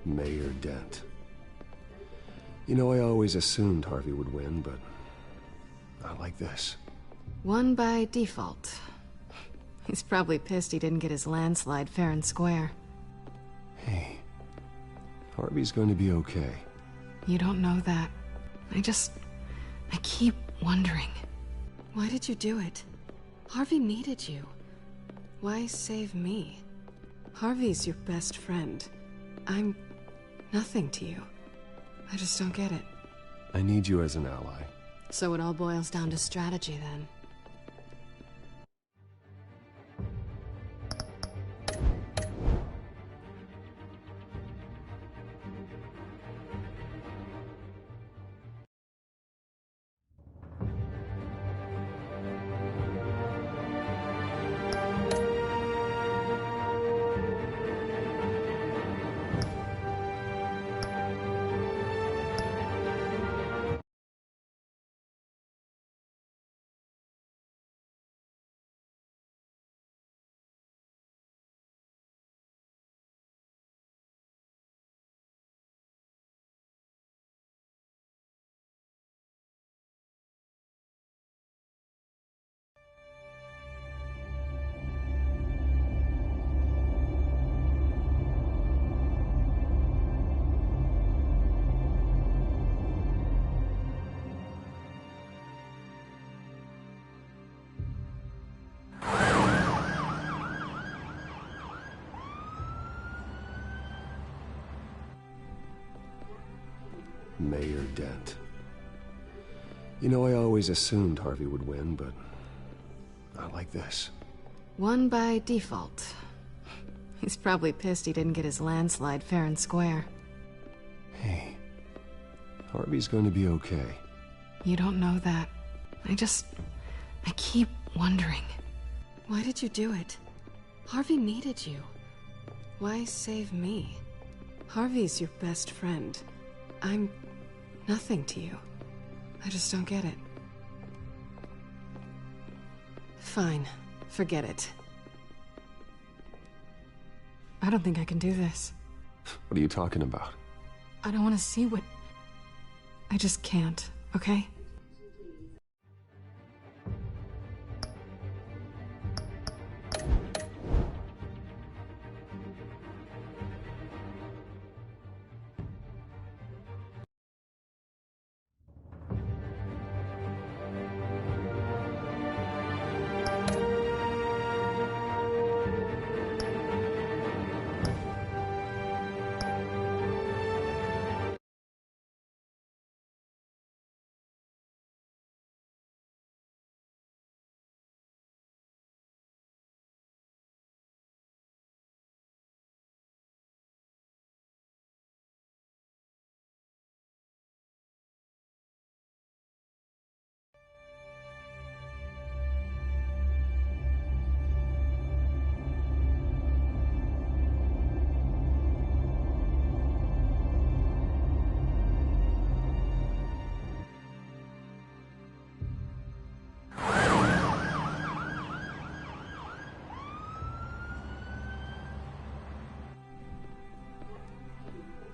Mayor Dent. You know, I always assumed Harvey would win, but not like this. Won by default. He's probably pissed he didn't get his landslide fair and square. Hey, Harvey's going to be okay. You don't know that. I keep wondering. Why did you do it? Harvey needed you. Why save me? Harvey's your best friend. I'm nothing to you. I just don't get it. I need you as an ally. So it all boils down to strategy, then. Mayor Dent. You know, I always assumed Harvey would win, but not like this. Won by default. He's probably pissed he didn't get his landslide fair and square. Hey, Harvey's going to be okay. You don't know that. I keep wondering. Why did you do it? Harvey needed you. Why save me? Harvey's your best friend. I'm nothing to you. I just don't get it. Fine. Forget it. I don't think I can do this. What are you talking about? I don't want to see what... I just can't, okay?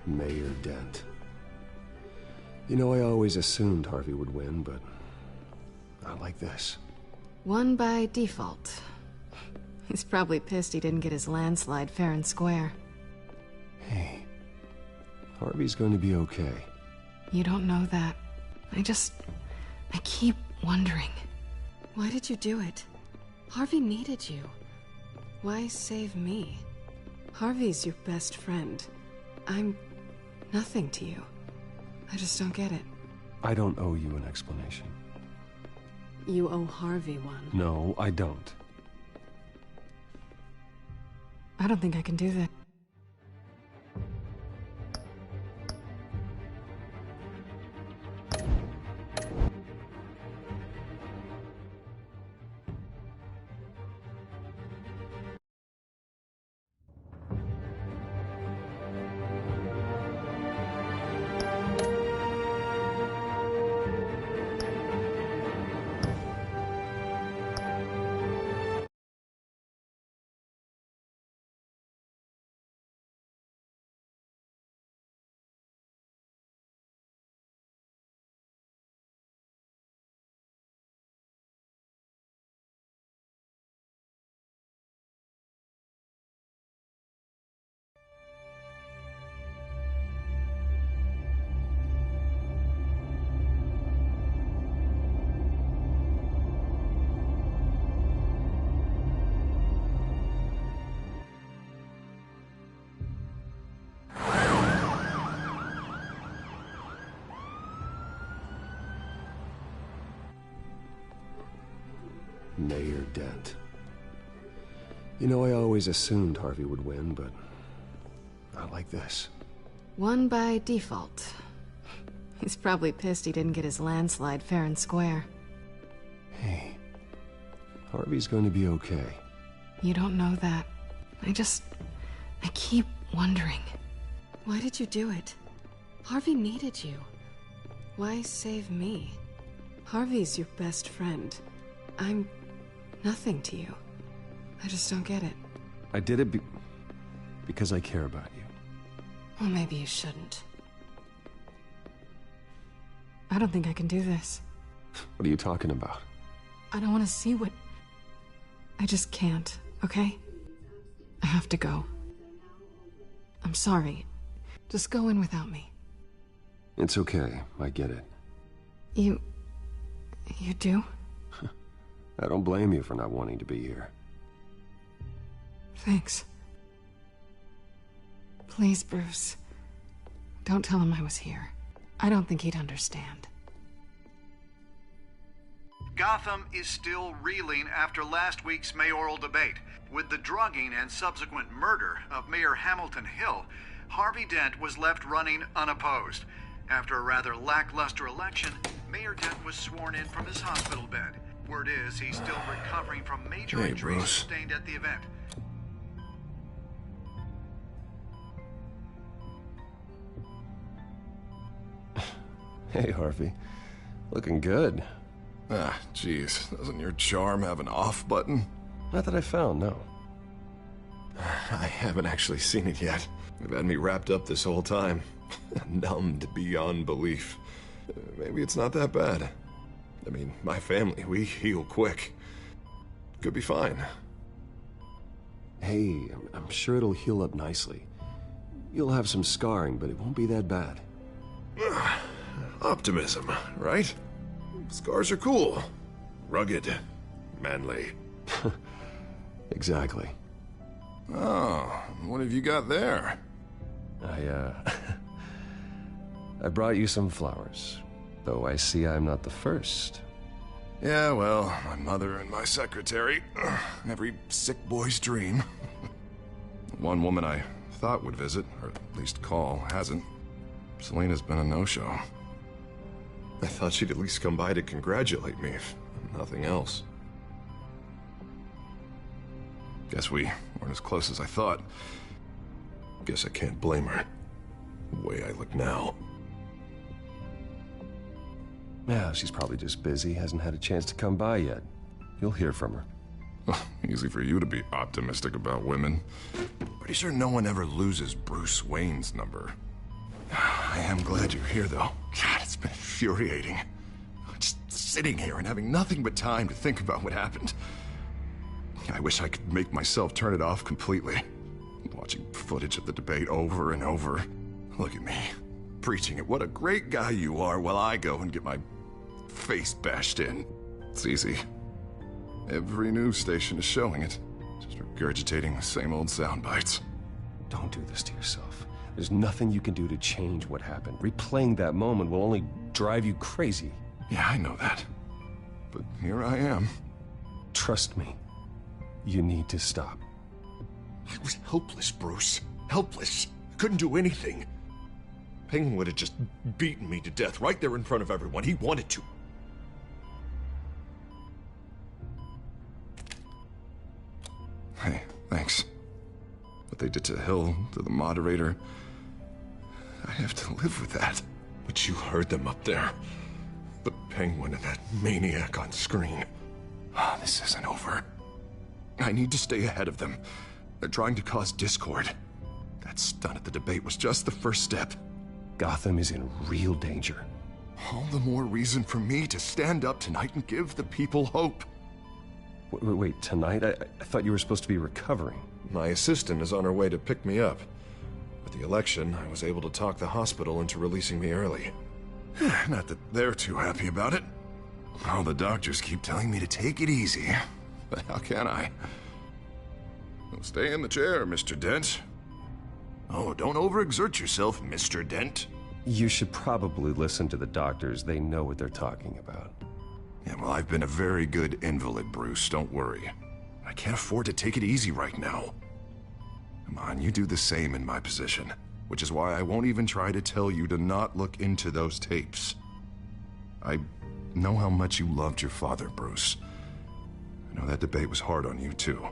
Mayor Dent. You know, I always assumed Harvey would win, but not like this. Won by default. He's probably pissed he didn't get his landslide fair and square. Hey, Harvey's going to be okay. You don't know that. I keep wondering. Why did you do it? Harvey needed you. Why save me? Harvey's your best friend. I'm nothing to you. I just don't get it. I don't owe you an explanation. You owe Harvey one. No, I don't. I don't think I can do that. Mayor Dent. You know, I always assumed Harvey would win, but not like this. Won by default. He's probably pissed he didn't get his landslide fair and square. Hey, Harvey's going to be okay. You don't know that. I keep wondering. Why did you do it? Harvey needed you. Why save me? Harvey's your best friend. I'm nothing to you. I just don't get it. I did it because I care about you. Well, maybe you shouldn't. I don't think I can do this. What are you talking about? I don't want to see what... I just can't, okay? I have to go. I'm sorry. Just go in without me. It's okay. I get it. You do? I don't blame you for not wanting to be here. Thanks. Please, Bruce. Don't tell him I was here. I don't think he'd understand. Gotham is still reeling after last week's mayoral debate. With the drugging and subsequent murder of Mayor Hamilton Hill, Harvey Dent was left running unopposed. After a rather lackluster election, Mayor Dent was sworn in from his hospital bed. Word is he's still recovering from major injuries sustained at the event. Hey, Harvey. Looking good. Ah, jeez. Doesn't your charm have an off button? Not that I found, no. I haven't actually seen it yet. You've had me wrapped up this whole time. Numbed beyond belief. Maybe it's not that bad. I mean, my family, we heal quick. Could be fine. Hey, I'm sure it'll heal up nicely. You'll have some scarring, but it won't be that bad. Optimism, right? Scars are cool. Rugged. Manly. Exactly. Oh, what have you got there? I brought you some flowers. Though I see I'm not the first. Yeah, well, my mother and my secretary. Every sick boy's dream. One woman I thought would visit, or at least call, hasn't. Selena's been a no-show. I thought she'd at least come by to congratulate me, if nothing else. Guess we weren't as close as I thought. Guess I can't blame her. The way I look now. Yeah, she's probably just busy, hasn't had a chance to come by yet. You'll hear from her. Easy for you to be optimistic about women. Pretty sure no one ever loses Bruce Wayne's number. I am glad you're here, though. God, it's been infuriating. Just sitting here and having nothing but time to think about what happened. I wish I could make myself turn it off completely. Watching footage of the debate over and over. Look at me, preaching at what a great guy you are while I go and get my face bashed in. It's easy. Every news station is showing it. Just regurgitating the same old sound bites. Don't do this to yourself. There's nothing you can do to change what happened. Replaying that moment will only drive you crazy. Yeah, I know that. But here I am. Trust me. You need to stop. I was helpless, Bruce. Helpless. Couldn't do anything. Penguin would have just beaten me to death right there in front of everyone. He wanted to. Hey, thanks. What they did to Hill, to the moderator, I have to live with that. But you heard them up there. The Penguin and that maniac on screen. This isn't over. I need to stay ahead of them. They're trying to cause discord. That stunt at the debate was just the first step. Gotham is in real danger. All the more reason for me to stand up tonight and give the people hope. Wait, tonight? I thought you were supposed to be recovering. My assistant is on her way to pick me up. With the election, I was able to talk the hospital into releasing me early. Not that they're too happy about it. All the doctors keep telling me to take it easy. But how can I? Well, stay in the chair, Mr. Dent. Oh, don't overexert yourself, Mr. Dent. You should probably listen to the doctors. They know what they're talking about. Yeah, well, I've been a very good invalid, Bruce. Don't worry. I can't afford to take it easy right now. Come on, you do the same in my position. Which is why I won't even try to tell you to not look into those tapes. I know how much you loved your father, Bruce. I know that debate was hard on you, too.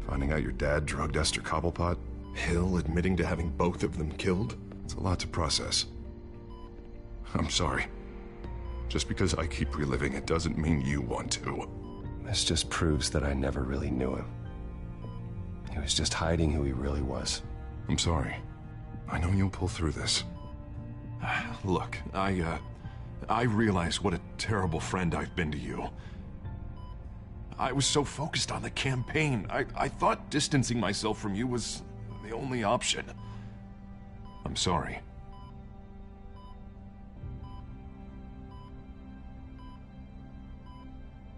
Finding out your dad drugged Esther Cobblepot, Hill admitting to having both of them killed, it's a lot to process. I'm sorry. Just because I keep reliving it doesn't mean you want to. This just proves that I never really knew him. He was just hiding who he really was. I'm sorry. I know you'll pull through this. Look, I realize what a terrible friend I've been to you. I was so focused on the campaign. I thought distancing myself from you was the only option. I'm sorry.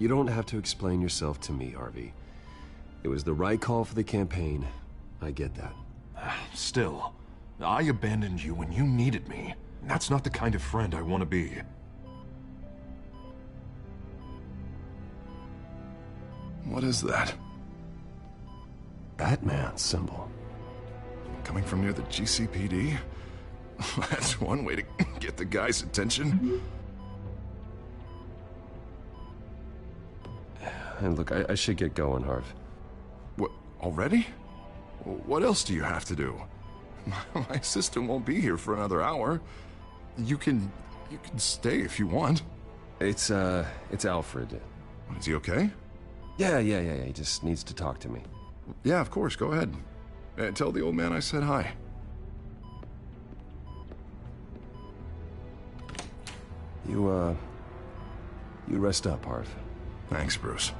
You don't have to explain yourself to me, Harvey. It was the right call for the campaign. I get that. Still, I abandoned you when you needed me. That's not the kind of friend I want to be. What is that? Batman's symbol. Coming from near the GCPD? That's one way to get the guy's attention. And look, I should get going, Harv. What, already? What else do you have to do? My assistant won't be here for another hour. You can stay if you want. It's Alfred. Is he okay? Yeah, he just needs to talk to me. Yeah, of course, go ahead. Tell the old man I said hi. You rest up, Harv. Thanks, Bruce.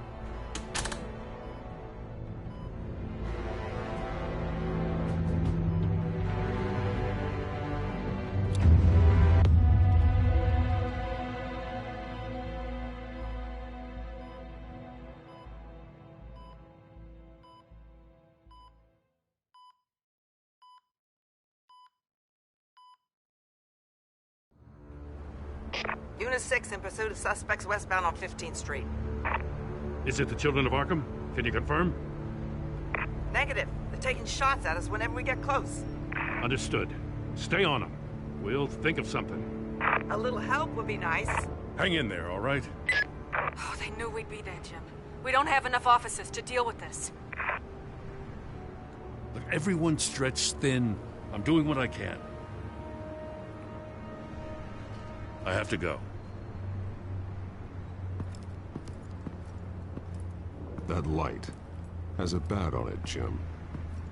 Unit 6 in pursuit of suspects westbound on 15th Street. Is it the Children of Arkham? Can you confirm? Negative. They're taking shots at us whenever we get close. Understood. Stay on them. We'll think of something. A little help would be nice. Hang in there, all right? Oh, they knew we'd be there, Jim. We don't have enough officers to deal with this. Look, everyone's stretched thin. I'm doing what I can. I have to go. That light has a bat on it, Jim.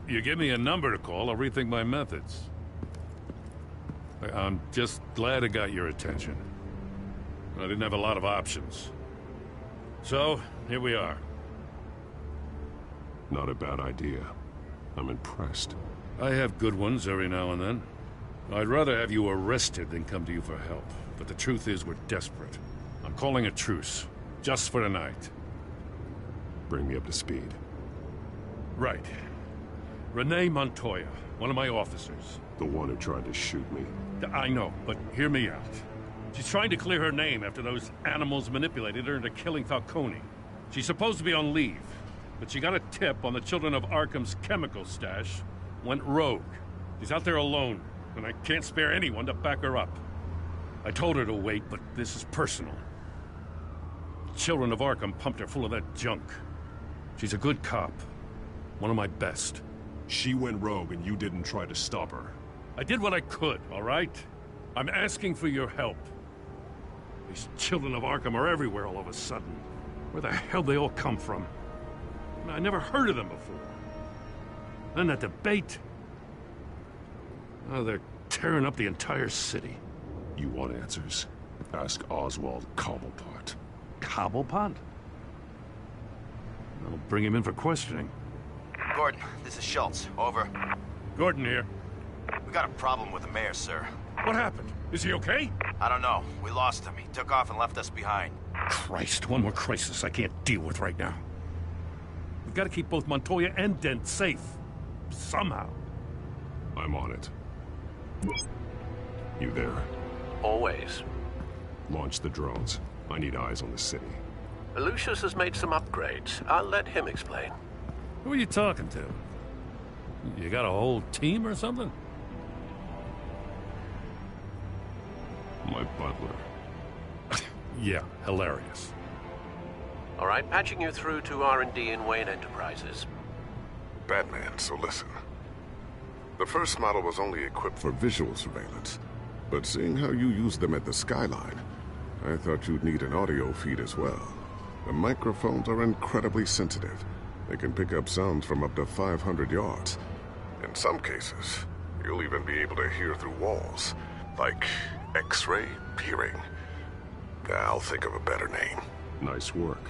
You give me a number to call, I'll rethink my methods. I'm just glad it got your attention. I didn't have a lot of options. So, here we are. Not a bad idea. I'm impressed. I have good ones every now and then. I'd rather have you arrested than come to you for help. But the truth is, we're desperate. I'm calling a truce. Just for tonight. Bring me up to speed. Right. Renee Montoya, one of my officers. The one who tried to shoot me. I know, but hear me out. She's trying to clear her name after those animals manipulated her into killing Falcone. She's supposed to be on leave, but she got a tip on the Children of Arkham's chemical stash, went rogue. She's out there alone, and I can't spare anyone to back her up. I told her to wait, but this is personal. Children of Arkham pumped her full of that junk. She's a good cop. One of my best. She went rogue and you didn't try to stop her. I did what I could, all right? I'm asking for your help. These Children of Arkham are everywhere all of a sudden. Where the hell they all come from? I never heard of them before. Then that debate. Oh, they're tearing up the entire city. You want answers? Ask Oswald Cobblepot. Cobblepot? I'll bring him in for questioning. Gordon, this is Schultz. Over. Gordon here. We got a problem with the mayor, sir. What happened? Is he okay? I don't know. We lost him. He took off and left us behind. Christ, one more crisis I can't deal with right now. We've got to keep both Montoya and Dent safe. Somehow. I'm on it. You there? Always. Launch the drones. I need eyes on the city. Lucius has made some upgrades. I'll let him explain. Who are you talking to? You got a whole team or something? My butler. Yeah, hilarious. All right, patching you through to R&D in Wayne Enterprises. Batman, so listen. The first model was only equipped for visual surveillance, but seeing how you use them at the Skyline, I thought you'd need an audio feed as well. The microphones are incredibly sensitive. They can pick up sounds from up to 500 yards. In some cases, you'll even be able to hear through walls, like X-ray peering. I'll think of a better name. Nice work.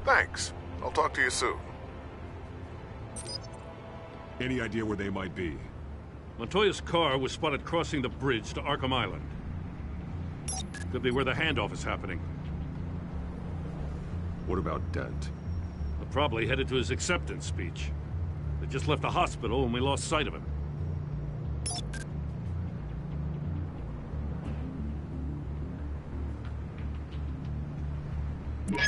Thanks. I'll talk to you soon. Any idea where they might be? Montoya's car was spotted crossing the bridge to Arkham Island. Could be where the handoff is happening. What about Dent? They're probably headed to his acceptance speech. They just left the hospital and we lost sight of him.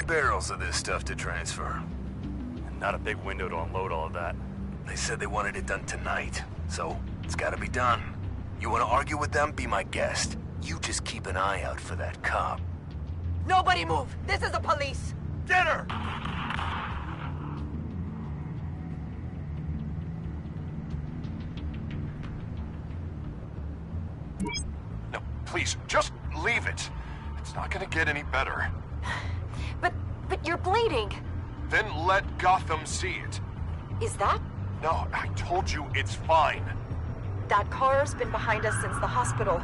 Barrels of this stuff to transfer. And not a big window to unload all of that. They said they wanted it done tonight, so it's gotta be done. You wanna argue with them? Be my guest. You just keep an eye out for that cop. Nobody move! This is the police! Get her! No, please, just leave it. It's not gonna get any better. But you're bleeding. Then let Gotham see it. Is that? No, I told you it's fine. That car's been behind us since the hospital.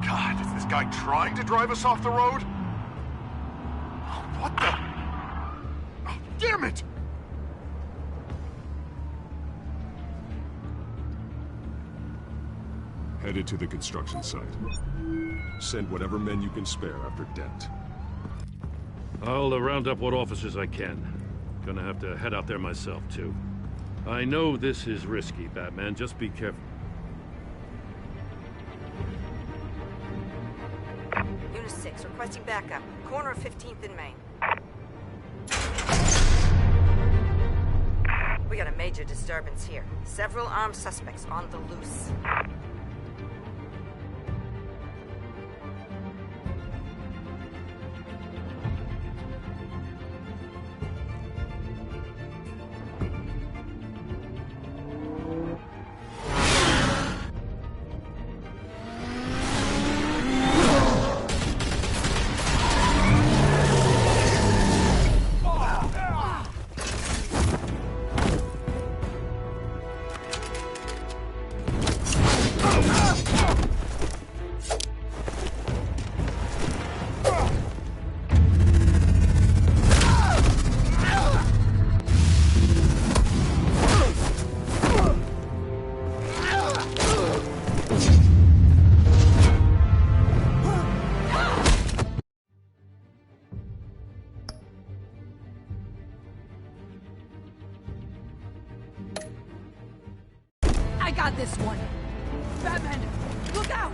God, is this guy trying to drive us off the road? Oh, what the? Oh, damn it! Headed to the construction site. Send whatever men you can spare after Dent. I'll round up what officers I can. Gonna have to head out there myself, too. I know this is risky, Batman. Just be careful. Unit 6, requesting backup. Corner of 15th and Main. We got a major disturbance here. Several armed suspects on the loose. I got this one! Batman, look out!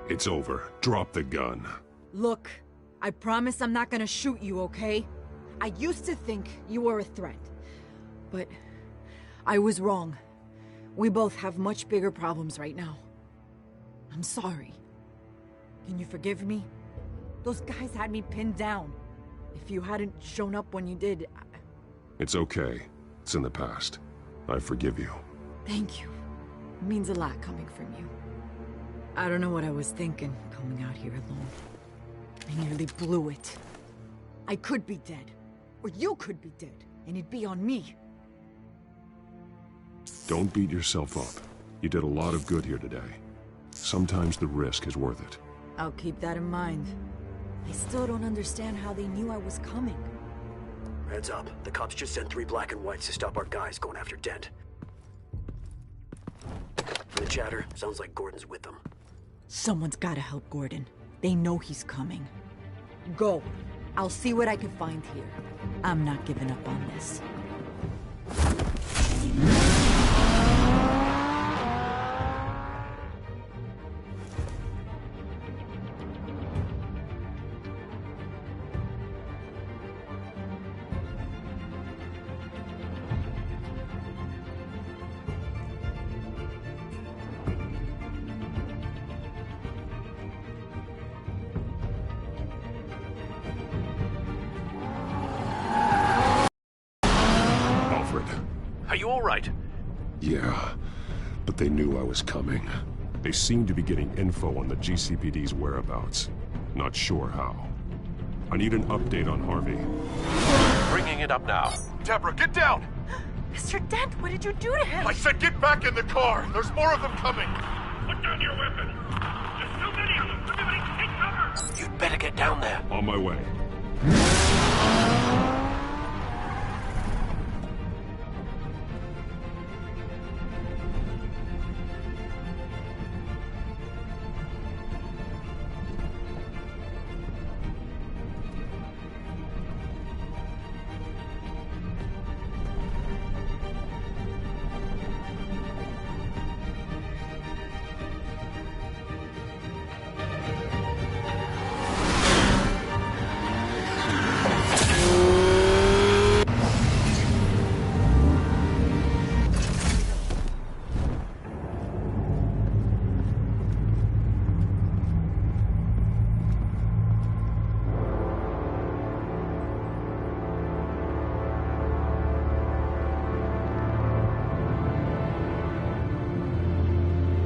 It's over. Drop the gun. Look, I promise I'm not gonna shoot you, okay? I used to think you were a threat, but I was wrong. We both have much bigger problems right now. I'm sorry. Can you forgive me? Those guys had me pinned down. If you hadn't shown up when you did, It's okay. It's in the past. I forgive you. Thank you. It means a lot coming from you. I don't know what I was thinking, coming out here alone. I nearly blew it. I could be dead. Or you could be dead, and it'd be on me. Don't beat yourself up. You did a lot of good here today. Sometimes the risk is worth it. I'll keep that in mind. I still don't understand how they knew I was coming. Heads up. The cops just sent 3 black and whites to stop our guys going after Dent. From the chatter, sounds like Gordon's with them. Someone's gotta help Gordon. They know he's coming. Go. I'll see what I can find here. I'm not giving up on this. Are you all right? Yeah, but they knew I was coming. They seem to be getting info on the GCPD's whereabouts. Not sure how. I need an update on Harvey. Bringing it up now. Deborah, get down! Mr. Dent, what did you do to him? I said get back in the car! There's more of them coming! Put down your weapon! There's too many of them! Everybody take cover! You'd better get down there. On my way.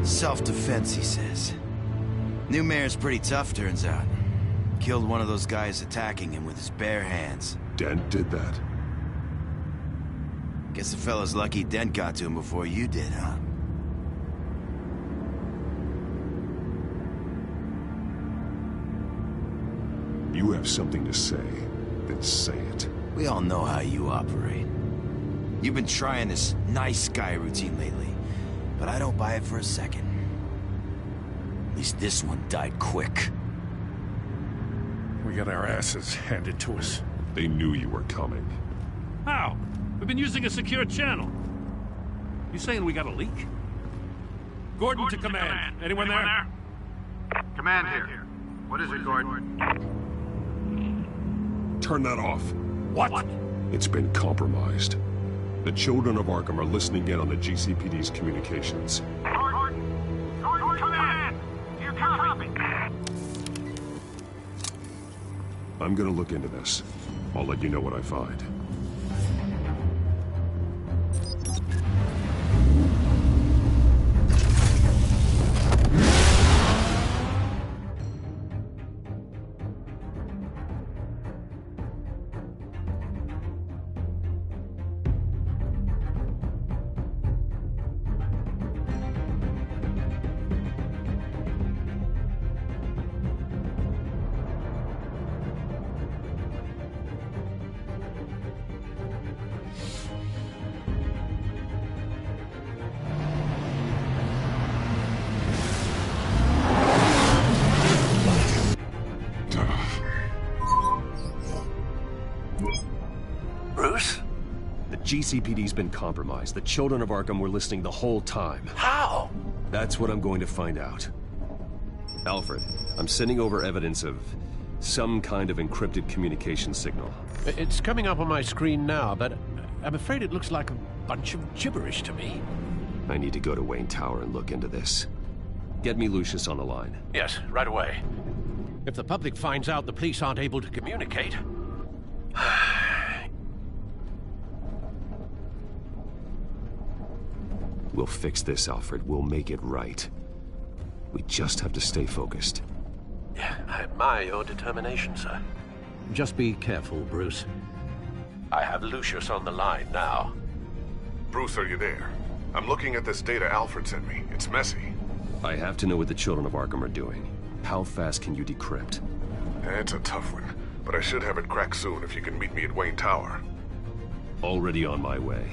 Self-defense, he says. New mayor's pretty tough, turns out. Killed one of those guys attacking him with his bare hands. Dent did that? Guess the fella's lucky Dent got to him before you did, huh? You have something to say, then say it. We all know how you operate. You've been trying this nice guy routine lately, but I don't buy it for a second. At least this one died quick. We got our asses handed to us. They knew you were coming. How? We've been using a secure channel. You saying we got a leak? Gordon to command. Anyone there? Command here. What is it, Gordon? Turn that off. What? It's been compromised. The children of Arkham are listening in on the GCPD's communications. Gordon, command! You copy? I'm gonna look into this. I'll let you know what I find. Bruce? The GCPD's been compromised. The children of Arkham were listening the whole time. How? That's what I'm going to find out. Alfred, I'm sending over evidence of some kind of encrypted communication signal. It's coming up on my screen now, but I'm afraid it looks like a bunch of gibberish to me. I need to go to Wayne Tower and look into this. Get me Lucius on the line. Yes, right away. If the public finds out the police aren't able to communicate... We'll fix this, Alfred. We'll make it right. We just have to stay focused. I admire your determination, sir. Just be careful, Bruce. I have Lucius on the line now. Bruce, are you there? I'm looking at this data Alfred sent me. It's messy. I have to know what the children of Arkham are doing. How fast can you decrypt? It's a tough one, but I should have it cracked soon if you can meet me at Wayne Tower. Already on my way.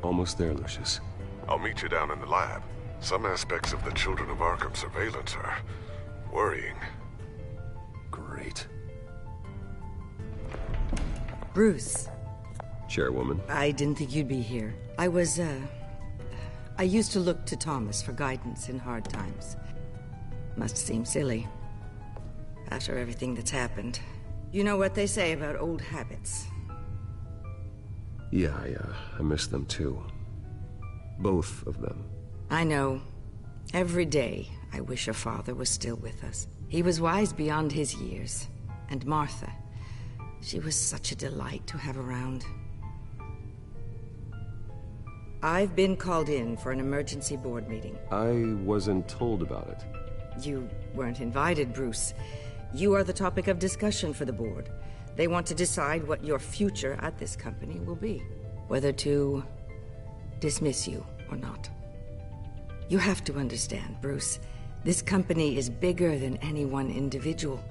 Almost there, Lucius. I'll meet you down in the lab. Some aspects of the Children of Arkham surveillance are worrying. Great. Bruce. Chairwoman. I didn't think you'd be here. I used to look to Thomas for guidance in hard times. Must seem silly. After everything that's happened. You know what they say about old habits. Yeah, I miss them too. Both of them. I know. Every day, I wish your father was still with us. He was wise beyond his years. And Martha, she was such a delight to have around. I've been called in for an emergency board meeting. I wasn't told about it. You weren't invited, Bruce. You are the topic of discussion for the board. They want to decide what your future at this company will be. Whether to dismiss you or not. You have to understand, Bruce. This company is bigger than any one individual.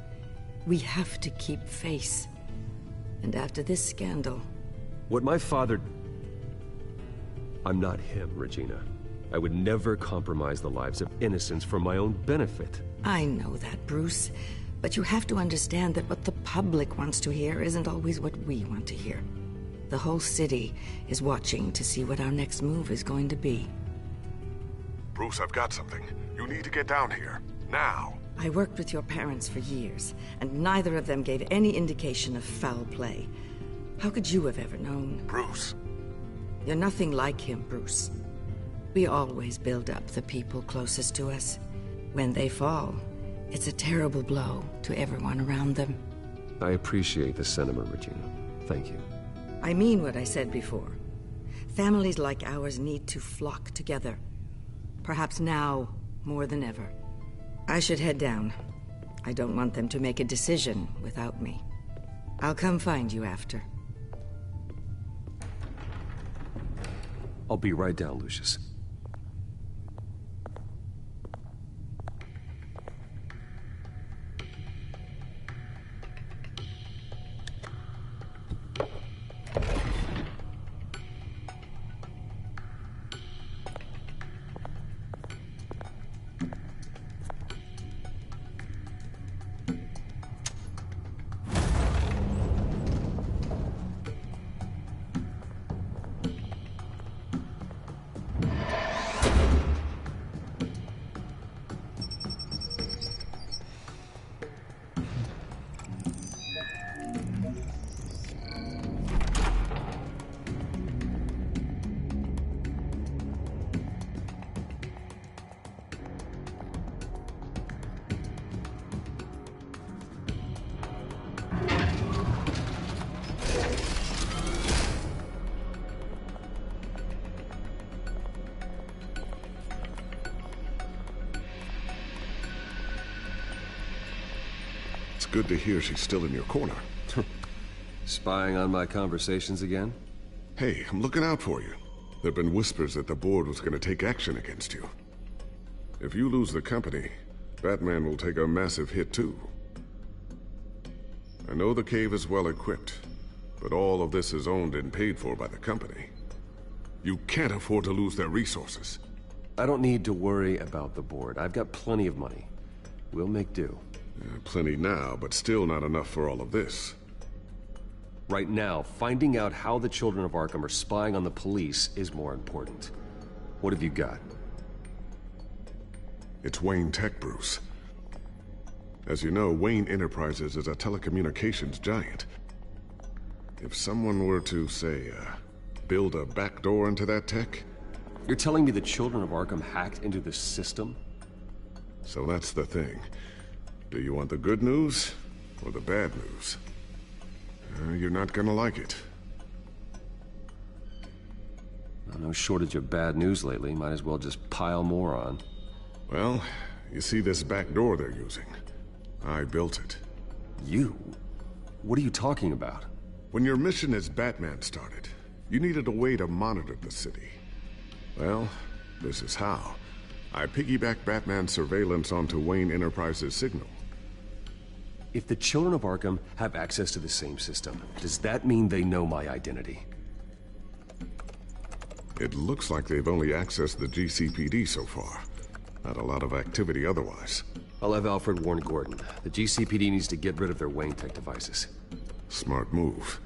We have to keep face. And after this scandal... What my father... I'm not him, Regina. I would never compromise the lives of innocents for my own benefit. I know that, Bruce. But you have to understand that what the public wants to hear isn't always what we want to hear. The whole city is watching to see what our next move is going to be. Bruce, I've got something. You need to get down here. Now. I worked with your parents for years, and neither of them gave any indication of foul play. How could you have ever known? Bruce. You're nothing like him, Bruce. We always build up the people closest to us. When they fall, it's a terrible blow to everyone around them. I appreciate the sentiment, Regina. Thank you. I mean what I said before. Families like ours need to flock together. Perhaps now, more than ever. I should head down. I don't want them to make a decision without me. I'll come find you after. I'll be right down, Lucius. Good to hear she's still in your corner. Spying on my conversations again? Hey, I'm looking out for you. There've been whispers that the board was going to take action against you. If you lose the company, Batman will take a massive hit too. I know the cave is well equipped, but all of this is owned and paid for by the company. You can't afford to lose their resources. I don't need to worry about the board. I've got plenty of money. We'll make do. Plenty now, but still not enough for all of this. Right now, finding out how the Children of Arkham are spying on the police is more important. What have you got? It's Wayne Tech, Bruce. As you know, Wayne Enterprises is a telecommunications giant. If someone were to, say, build a backdoor into that tech... You're telling me the Children of Arkham hacked into the system? So that's the thing. Do you want the good news or the bad news? You're not gonna like it. No shortage of bad news lately. Might as well just pile more on. Well, you see this back door they're using? I built it. You? What are you talking about? When your mission as Batman started, you needed a way to monitor the city. Well, this is how. I piggybacked Batman's surveillance onto Wayne Enterprises' signal. If the Children of Arkham have access to the same system, does that mean they know my identity? It looks like they've only accessed the GCPD so far. Not a lot of activity otherwise. I'll have Alfred warn Gordon. The GCPD needs to get rid of their Wayne tech devices. Smart move.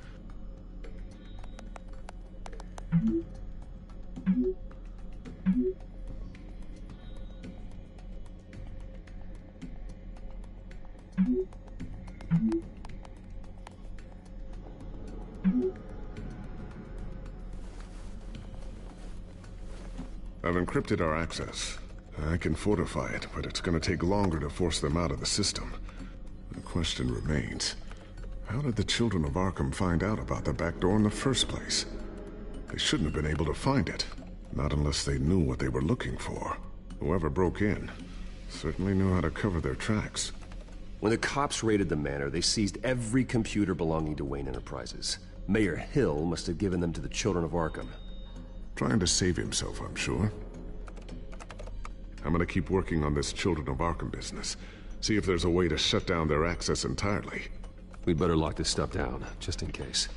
I've encrypted our access. I can fortify it, but it's gonna take longer to force them out of the system. The question remains, how did the children of Arkham find out about the back door in the first place? They shouldn't have been able to find it. Not unless they knew what they were looking for. Whoever broke in certainly knew how to cover their tracks. When the cops raided the manor, they seized every computer belonging to Wayne Enterprises. Mayor Hill must have given them to the children of Arkham. Trying to save himself, I'm sure. I'm gonna keep working on this Children of Arkham business. See if there's a way to shut down their access entirely. We'd better lock this stuff down, just in case.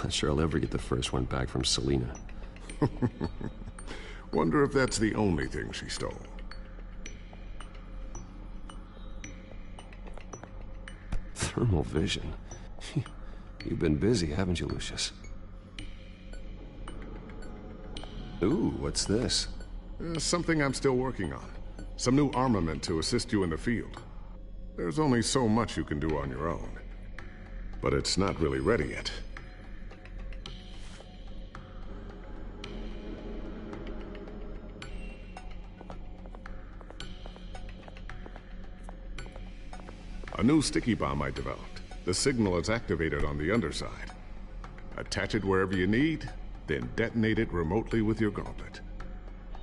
Not sure I'll ever get the first one back from Selina. Wonder if that's the only thing she stole. Thermal vision. You've been busy, haven't you, Lucius? Ooh, what's this? Something I'm still working on. Some new armament to assist you in the field. There's only so much you can do on your own. But it's not really ready yet. A new sticky bomb I developed. The signal is activated on the underside. Attach it wherever you need, then detonate it remotely with your gauntlet.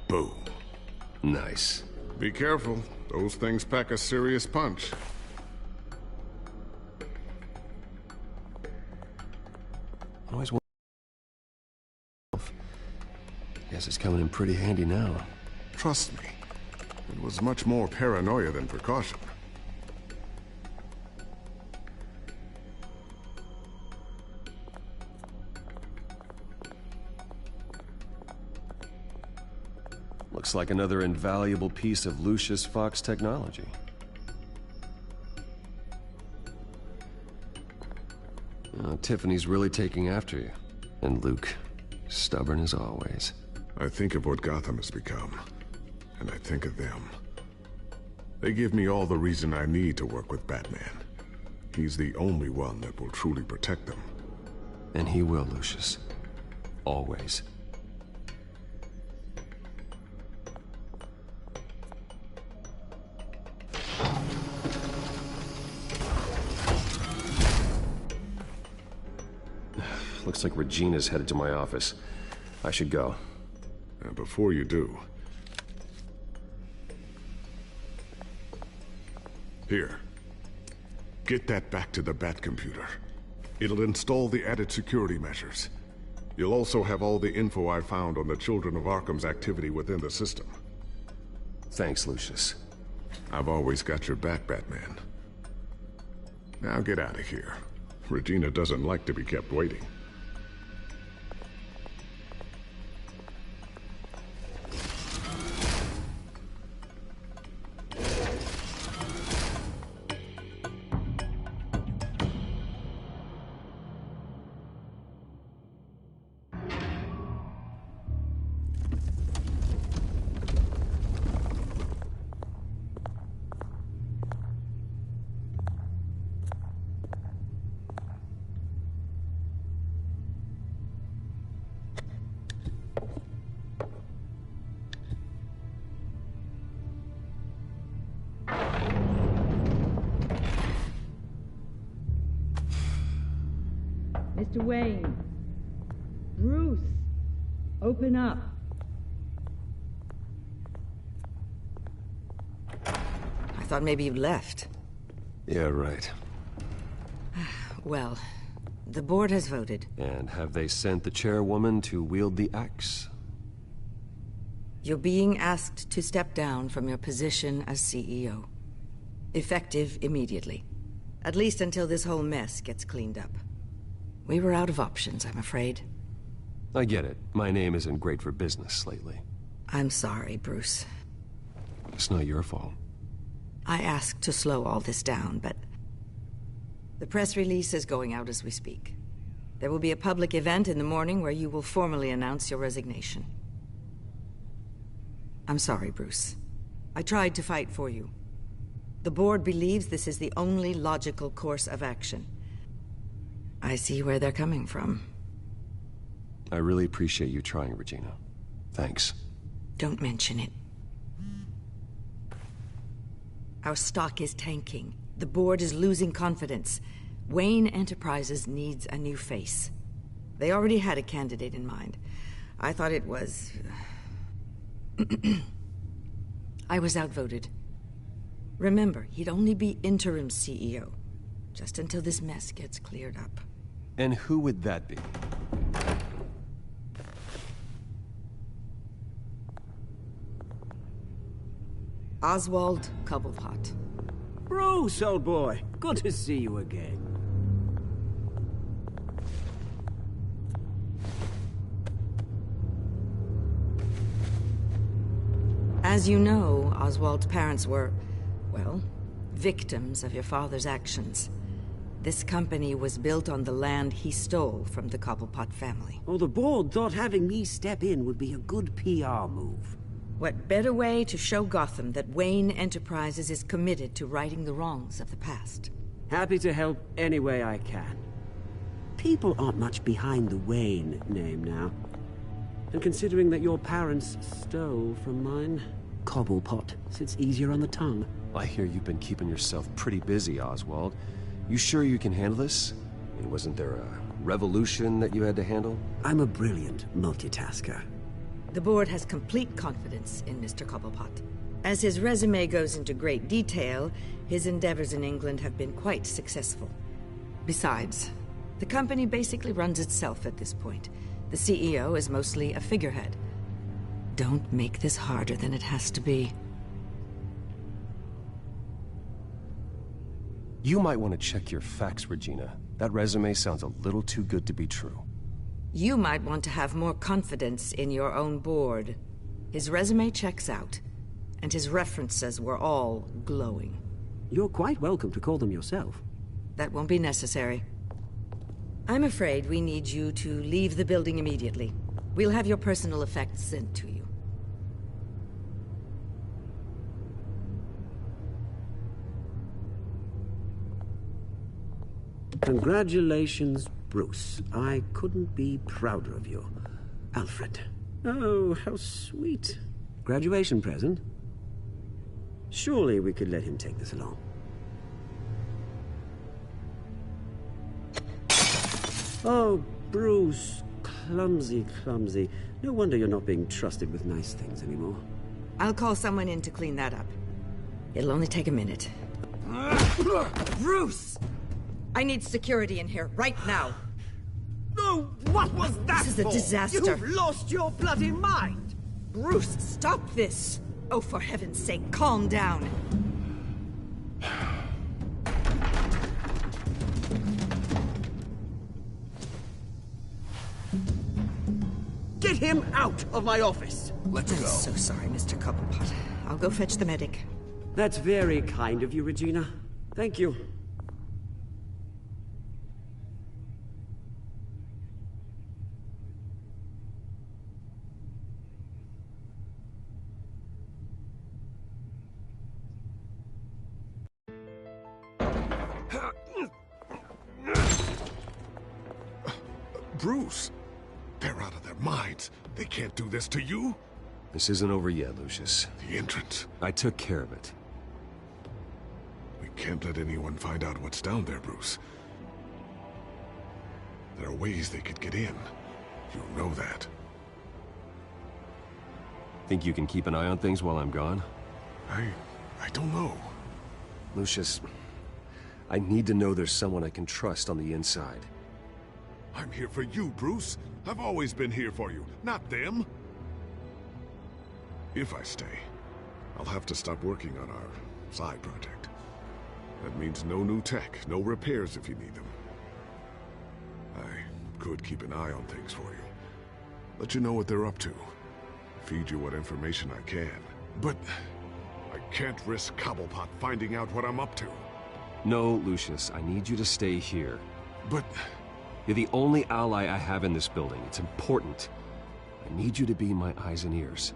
Boom. Nice. Be careful. Those things pack a serious punch. Always wondered. Guess it's coming in pretty handy now. Trust me. It was much more paranoia than precaution. Looks like another invaluable piece of Lucius Fox technology. Tiffany's really taking after you. And Luke, stubborn as always. I think of what Gotham has become, and I think of them. They give me all the reason I need to work with Batman. He's the only one that will truly protect them. And he will, Lucius. Always. Looks like Regina's headed to my office. I should go. And before you do... Here. Get that back to the Bat computer. It'll install the added security measures. You'll also have all the info I found on the Children of Arkham's activity within the system. Thanks, Lucius. I've always got your back, Batman. Now get out of here. Regina doesn't like to be kept waiting. Mr. Wayne. Bruce, open up. I thought maybe you left. Yeah, right. Well, the board has voted. And have they sent the chairwoman to wield the axe? You're being asked to step down from your position as CEO. Effective immediately. At least until this whole mess gets cleaned up. We were out of options, I'm afraid. I get it. My name isn't great for business lately. I'm sorry, Bruce. It's not your fault. I asked to slow all this down, but... the press release is going out as we speak. There will be a public event in the morning where you will formally announce your resignation. I'm sorry, Bruce. I tried to fight for you. The board believes this is the only logical course of action. I see where they're coming from. I really appreciate you trying, Regina. Thanks. Don't mention it. Our stock is tanking. The board is losing confidence. Wayne Enterprises needs a new face. They already had a candidate in mind. I thought it was... I was outvoted. Remember, he'd only be interim CEO, just until this mess gets cleared up. And who would that be? Oswald Cobblepot. Bruce, old boy. Good to see you again. As you know, Oswald's parents were, well, victims of your father's actions. This company was built on the land he stole from the Cobblepot family. Oh, the board thought having me step in would be a good PR move. What better way to show Gotham that Wayne Enterprises is committed to righting the wrongs of the past? Happy to help any way I can. People aren't much behind the Wayne name now. And considering that your parents stole from mine, Cobblepot sits easier on the tongue. I hear you've been keeping yourself pretty busy, Oswald. You sure you can handle this? I mean, wasn't there a revolution that you had to handle? I'm a brilliant multitasker. The board has complete confidence in Mr. Cobblepot. As his resume goes into great detail, his endeavors in England have been quite successful. Besides, the company basically runs itself at this point. The CEO is mostly a figurehead. Don't make this harder than it has to be. You might want to check your facts, Regina. That resume sounds a little too good to be true. You might want to have more confidence in your own board. His resume checks out, and his references were all glowing. You're quite welcome to call them yourself. That won't be necessary. I'm afraid we need you to leave the building immediately. We'll have your personal effects sent to you. Congratulations, Bruce. I couldn't be prouder of you. Alfred. Oh, how sweet. Graduation present? Surely we could let him take this along. Oh, Bruce. Clumsy, clumsy. No wonder you're not being trusted with nice things anymore. I'll call someone in to clean that up. It'll only take a minute. Bruce! I need security in here, right now. No, what was that This is a for? disaster. You've lost your bloody mind! Bruce, stop this! Oh, for heaven's sake, calm down. Get him out of my office! Let's go. I'm so sorry, Mr. Cobblepot. I'll go fetch the medic. That's very kind of you, Regina. Thank you. Bruce, they're out of their minds. They can't do this to you. This isn't over yet, Lucius. The entrance. I took care of it. We can't let anyone find out what's down there, Bruce. There are ways they could get in. You know that. Think you can keep an eye on things while I'm gone? I don't know. Lucius, I need to know there's someone I can trust on the inside. I'm here for you, Bruce. I've always been here for you, not them. If I stay, I'll have to stop working on our side project. That means no new tech, no repairs if you need them. I could keep an eye on things for you. Let you know what they're up to. Feed you what information I can. But I can't risk Cobblepot finding out what I'm up to. No, Lucius, I need you to stay here. But... You're the only ally I have in this building. It's important. I need you to be my eyes and ears.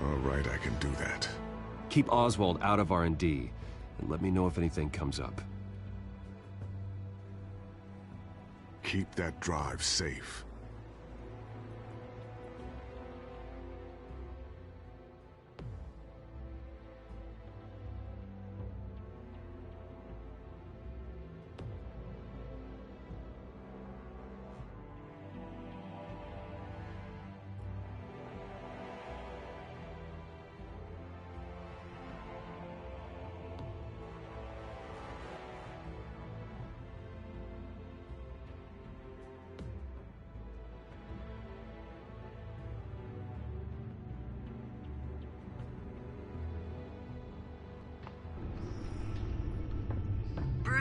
All right, I can do that. Keep Oswald out of R&D, and let me know if anything comes up. Keep that drive safe.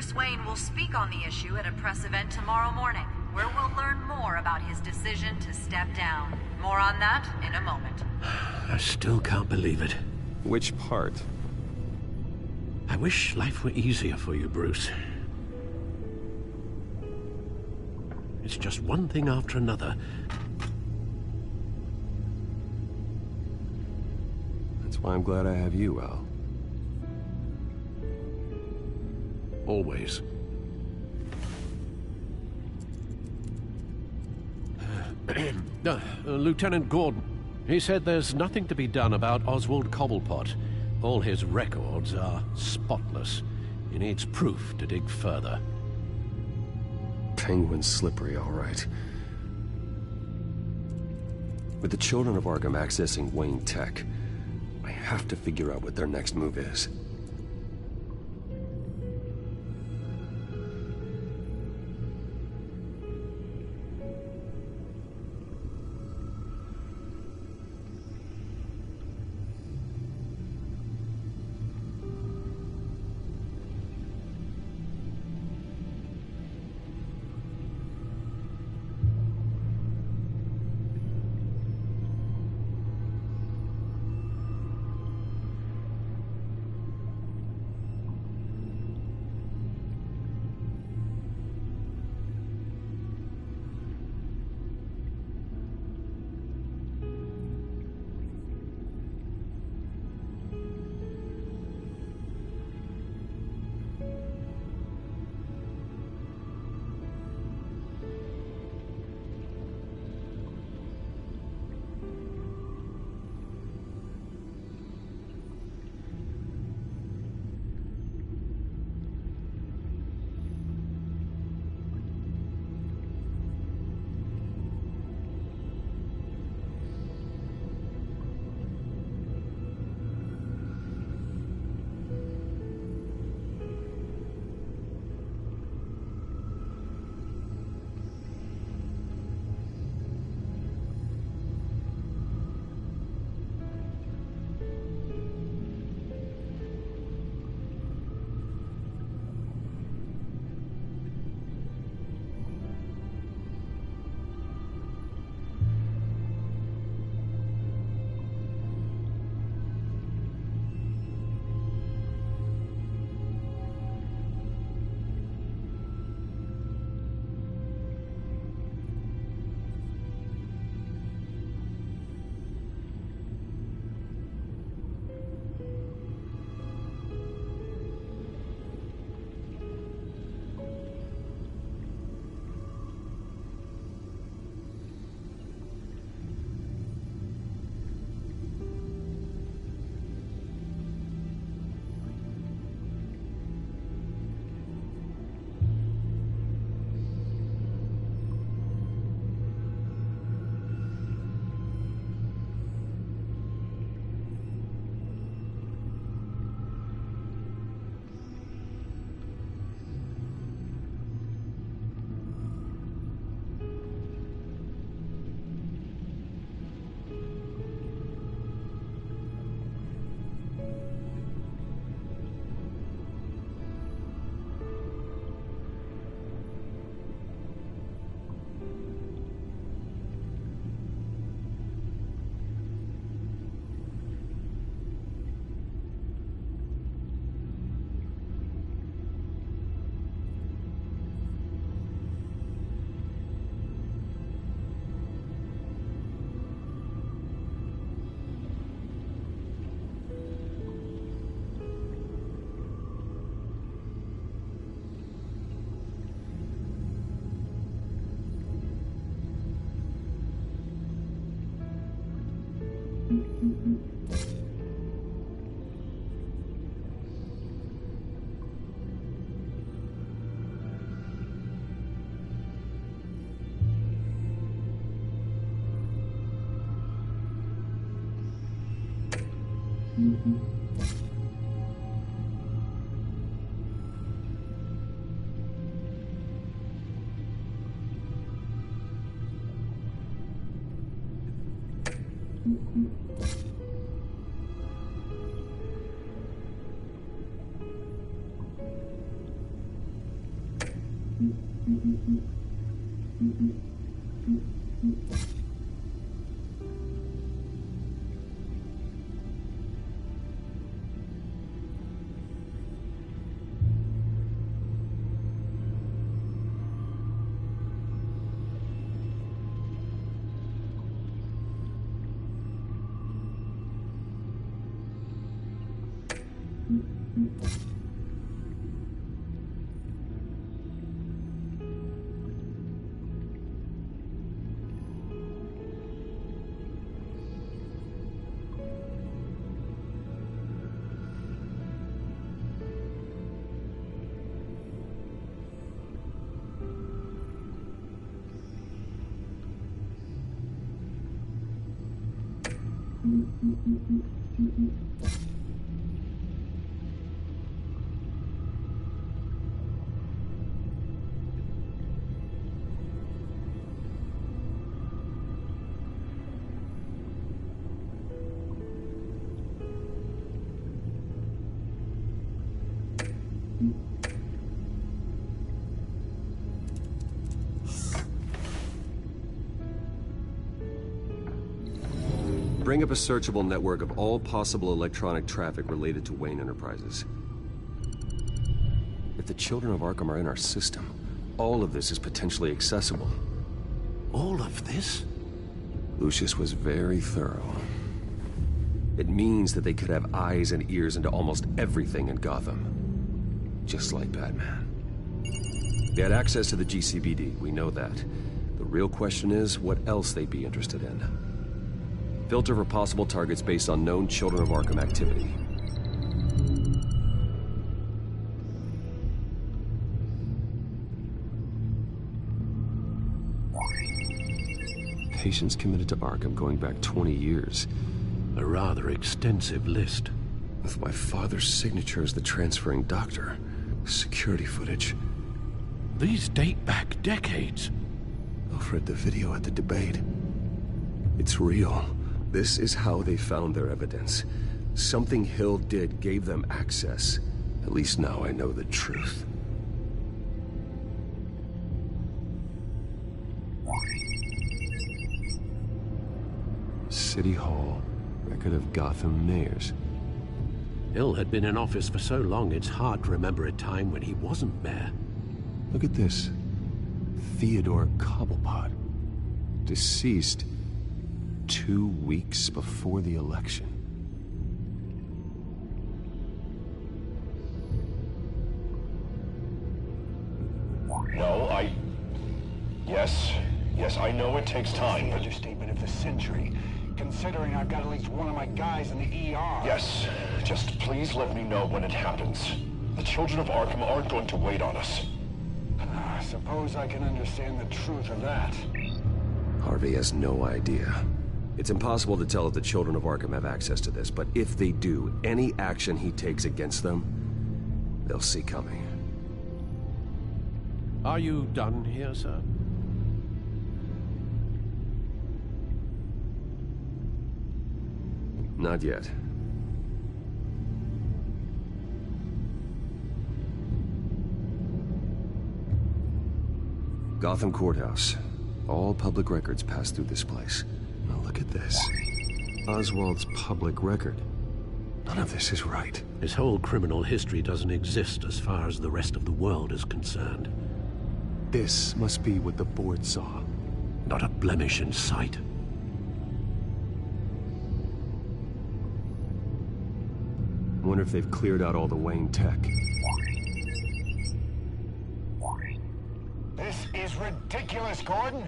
Bruce Wayne will speak on the issue at a press event tomorrow morning, where we'll learn more about his decision to step down. More on that in a moment. I still can't believe it. Which part? I wish life were easier for you, Bruce. It's just one thing after another. That's why I'm glad I have you, Al. Always. Lieutenant Gordon. He said there's nothing to be done about Oswald Cobblepot. All his records are spotless. He needs proof to dig further. Penguin's slippery, all right. With the children of Arkham accessing Wayne Tech, I have to figure out what their next move is. Bring up a searchable network of all possible electronic traffic related to Wayne Enterprises. If the children of Arkham are in our system, all of this is potentially accessible. All of this? Lucius was very thorough. It means that they could have eyes and ears into almost everything in Gotham. Just like Batman. They had access to the GCPD, we know that. The real question is, what else they'd be interested in. Filter for possible targets based on known Children of Arkham activity. Patients committed to Arkham going back 20 years. A rather extensive list. With my father's signature as the transferring doctor. Security footage. These date back decades. I've read the video at the debate. It's real. This is how they found their evidence. Something Hill did gave them access. At least now I know the truth. City Hall. Record of Gotham mayors. Hill had been in office for so long, it's hard to remember a time when he wasn't mayor. Look at this. Theodore Cobblepot. Deceased 2 weeks before the election. No, Yes, I know it takes time. The understatement of the century, considering I've got at least one of my guys in the ER. Yes, just please let me know when it happens. The children of Arkham aren't going to wait on us. I suppose I can understand the truth of that. Harvey has no idea. It's impossible to tell if the children of Arkham have access to this, but if they do, any action he takes against them, they'll see coming. Are you done here, sir? Not yet. Gotham Courthouse. All public records pass through this place. Now look at this. Oswald's public record. None of this is right. His whole criminal history doesn't exist as far as the rest of the world is concerned. This must be what the board saw. Not a blemish in sight. I wonder if they've cleared out all the Wayne tech. This is ridiculous, Gordon.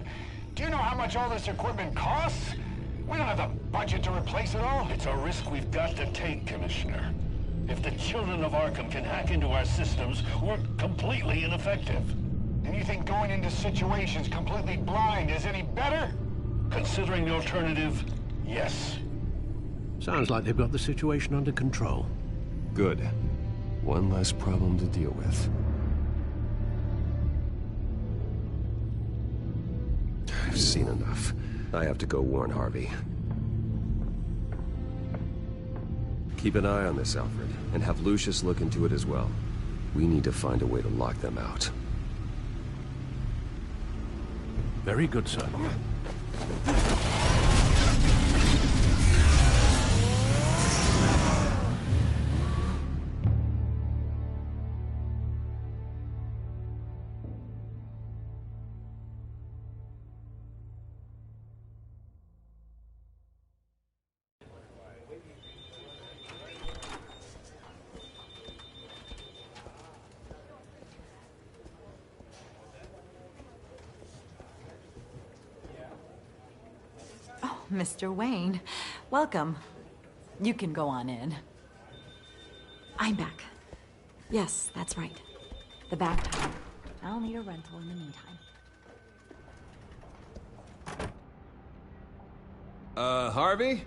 Do you know how much all this equipment costs? We don't have the budget to replace it all? It's a risk we've got to take, Commissioner. If the children of Arkham can hack into our systems, we're completely ineffective. And you think going into situations completely blind is any better? Considering the alternative, yes. Sounds like they've got the situation under control. Good. One less problem to deal with. I've seen enough. I have to go warn Harvey. Keep an eye on this, Alfred, and have Lucius look into it as well. We need to find a way to lock them out. Very good, sir. Mr. Wayne, welcome. You can go on in. I'm back. Yes, that's right. The back time. I'll need a rental in the meantime. Harvey?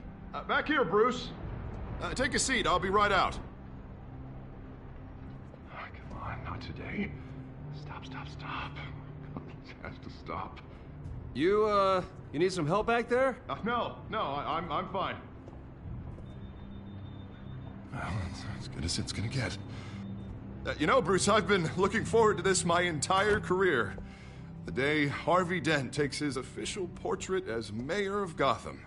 Back here, Bruce. Take a seat. I'll be right out. Oh, come on, not today. Stop. It has to stop. You need some help back there? No, I'm fine. Well, it's as good as it's gonna get. You know, Bruce, I've been looking forward to this my entire career. The day Harvey Dent takes his official portrait as mayor of Gotham.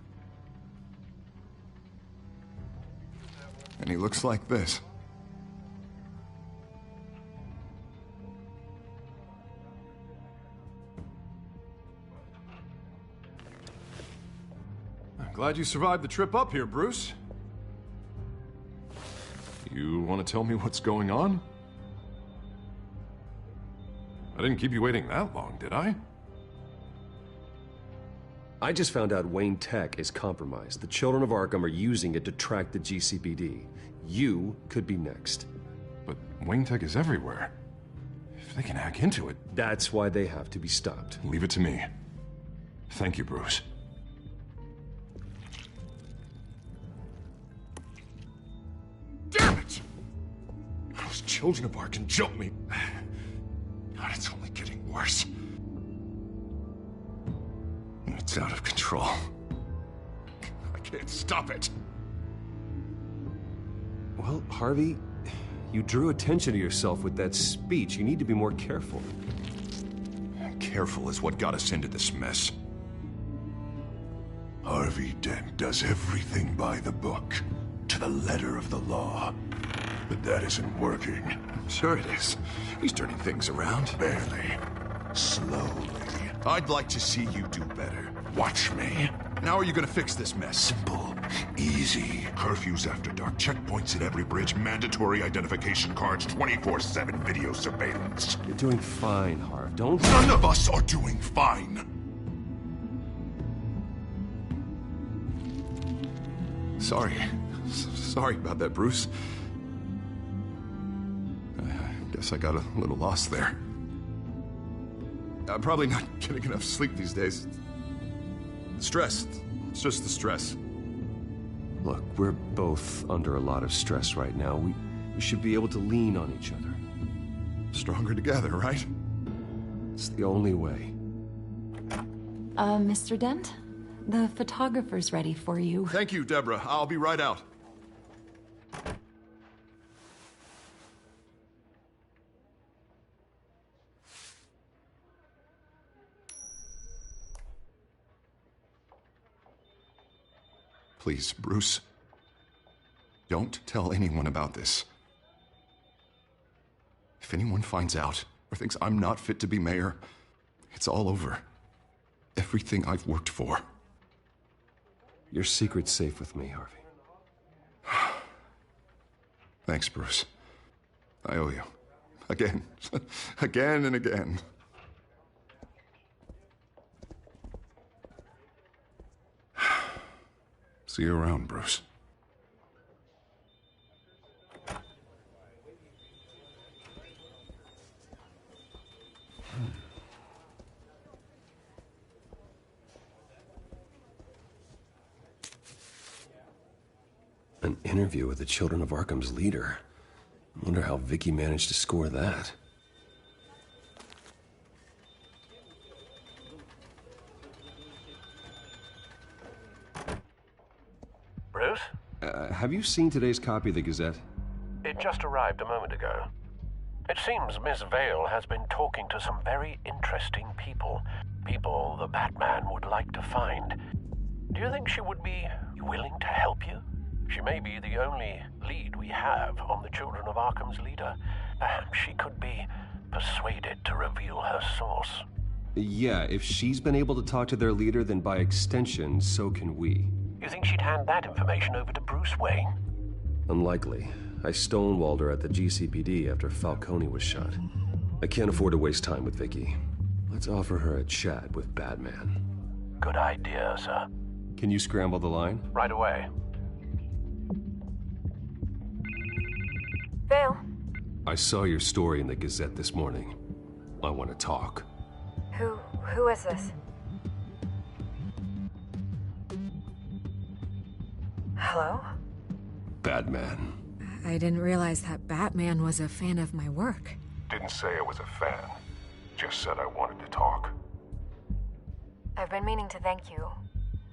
And he looks like this. I'm glad you survived the trip up here, Bruce. You want to tell me what's going on? I didn't keep you waiting that long, did I? I just found out Wayne Tech is compromised. The children of Arkham are using it to track the GCPD. You could be next. But Wayne Tech is everywhere. If they can hack into it... That's why they have to be stopped. Leave it to me. Thank you, Bruce. Damn it! Those children of Arkham jumped me. God, it's only getting worse. It's out of control. I can't stop it. Well, Harvey, you drew attention to yourself with that speech. You need to be more careful. Careful is what got us into this mess. Harvey Dent does everything by the book, to the letter of the law. But that isn't working. Sure it is. He's turning things around. Barely. Slowly. I'd like to see you do better. Watch me. Now are you gonna fix this mess? Simple. Easy. Curfews after dark, checkpoints at every bridge, mandatory identification cards, 24/7 video surveillance. You're doing fine, Harv. Don't... None of us are doing fine! Sorry. Sorry about that, Bruce. I guess I got a little lost there. I'm probably not getting enough sleep these days. Stress. It's just the stress. Look, we're both under a lot of stress right now. We should be able to lean on each other. Stronger together, right? It's the only way. Mr. Dent? The photographer's ready for you. Thank you, Deborah. I'll be right out. Please, Bruce. Don't tell anyone about this. If anyone finds out or thinks I'm not fit to be mayor, it's all over. Everything I've worked for. Your secret's safe with me, Harvey. Thanks, Bruce. I owe you. Again. Again and again. See you around, Bruce. An interview with the Children of Arkham's leader. I wonder how Vicky managed to score that. Bruce? Have you seen today's copy of the Gazette? It just arrived a moment ago. It seems Miss Vale has been talking to some very interesting people. People the Batman would like to find. Do you think she would be willing to help you? She may be the only lead we have on the Children of Arkham's leader. Perhaps she could be persuaded to reveal her source. Yeah, if she's been able to talk to their leader, then by extension, so can we. You think she'd hand that information over to Bruce Wayne? Unlikely. I stonewalled her at the GCPD after Falcone was shot. I can't afford to waste time with Vicky. Let's offer her a chat with Batman. Good idea, sir. Can you scramble the line? Right away. Vale. I saw your story in the Gazette this morning. I want to talk. Who is this? Hello? Batman. I didn't realize that Batman was a fan of my work. Didn't say I was a fan. Just said I wanted to talk. I've been meaning to thank you.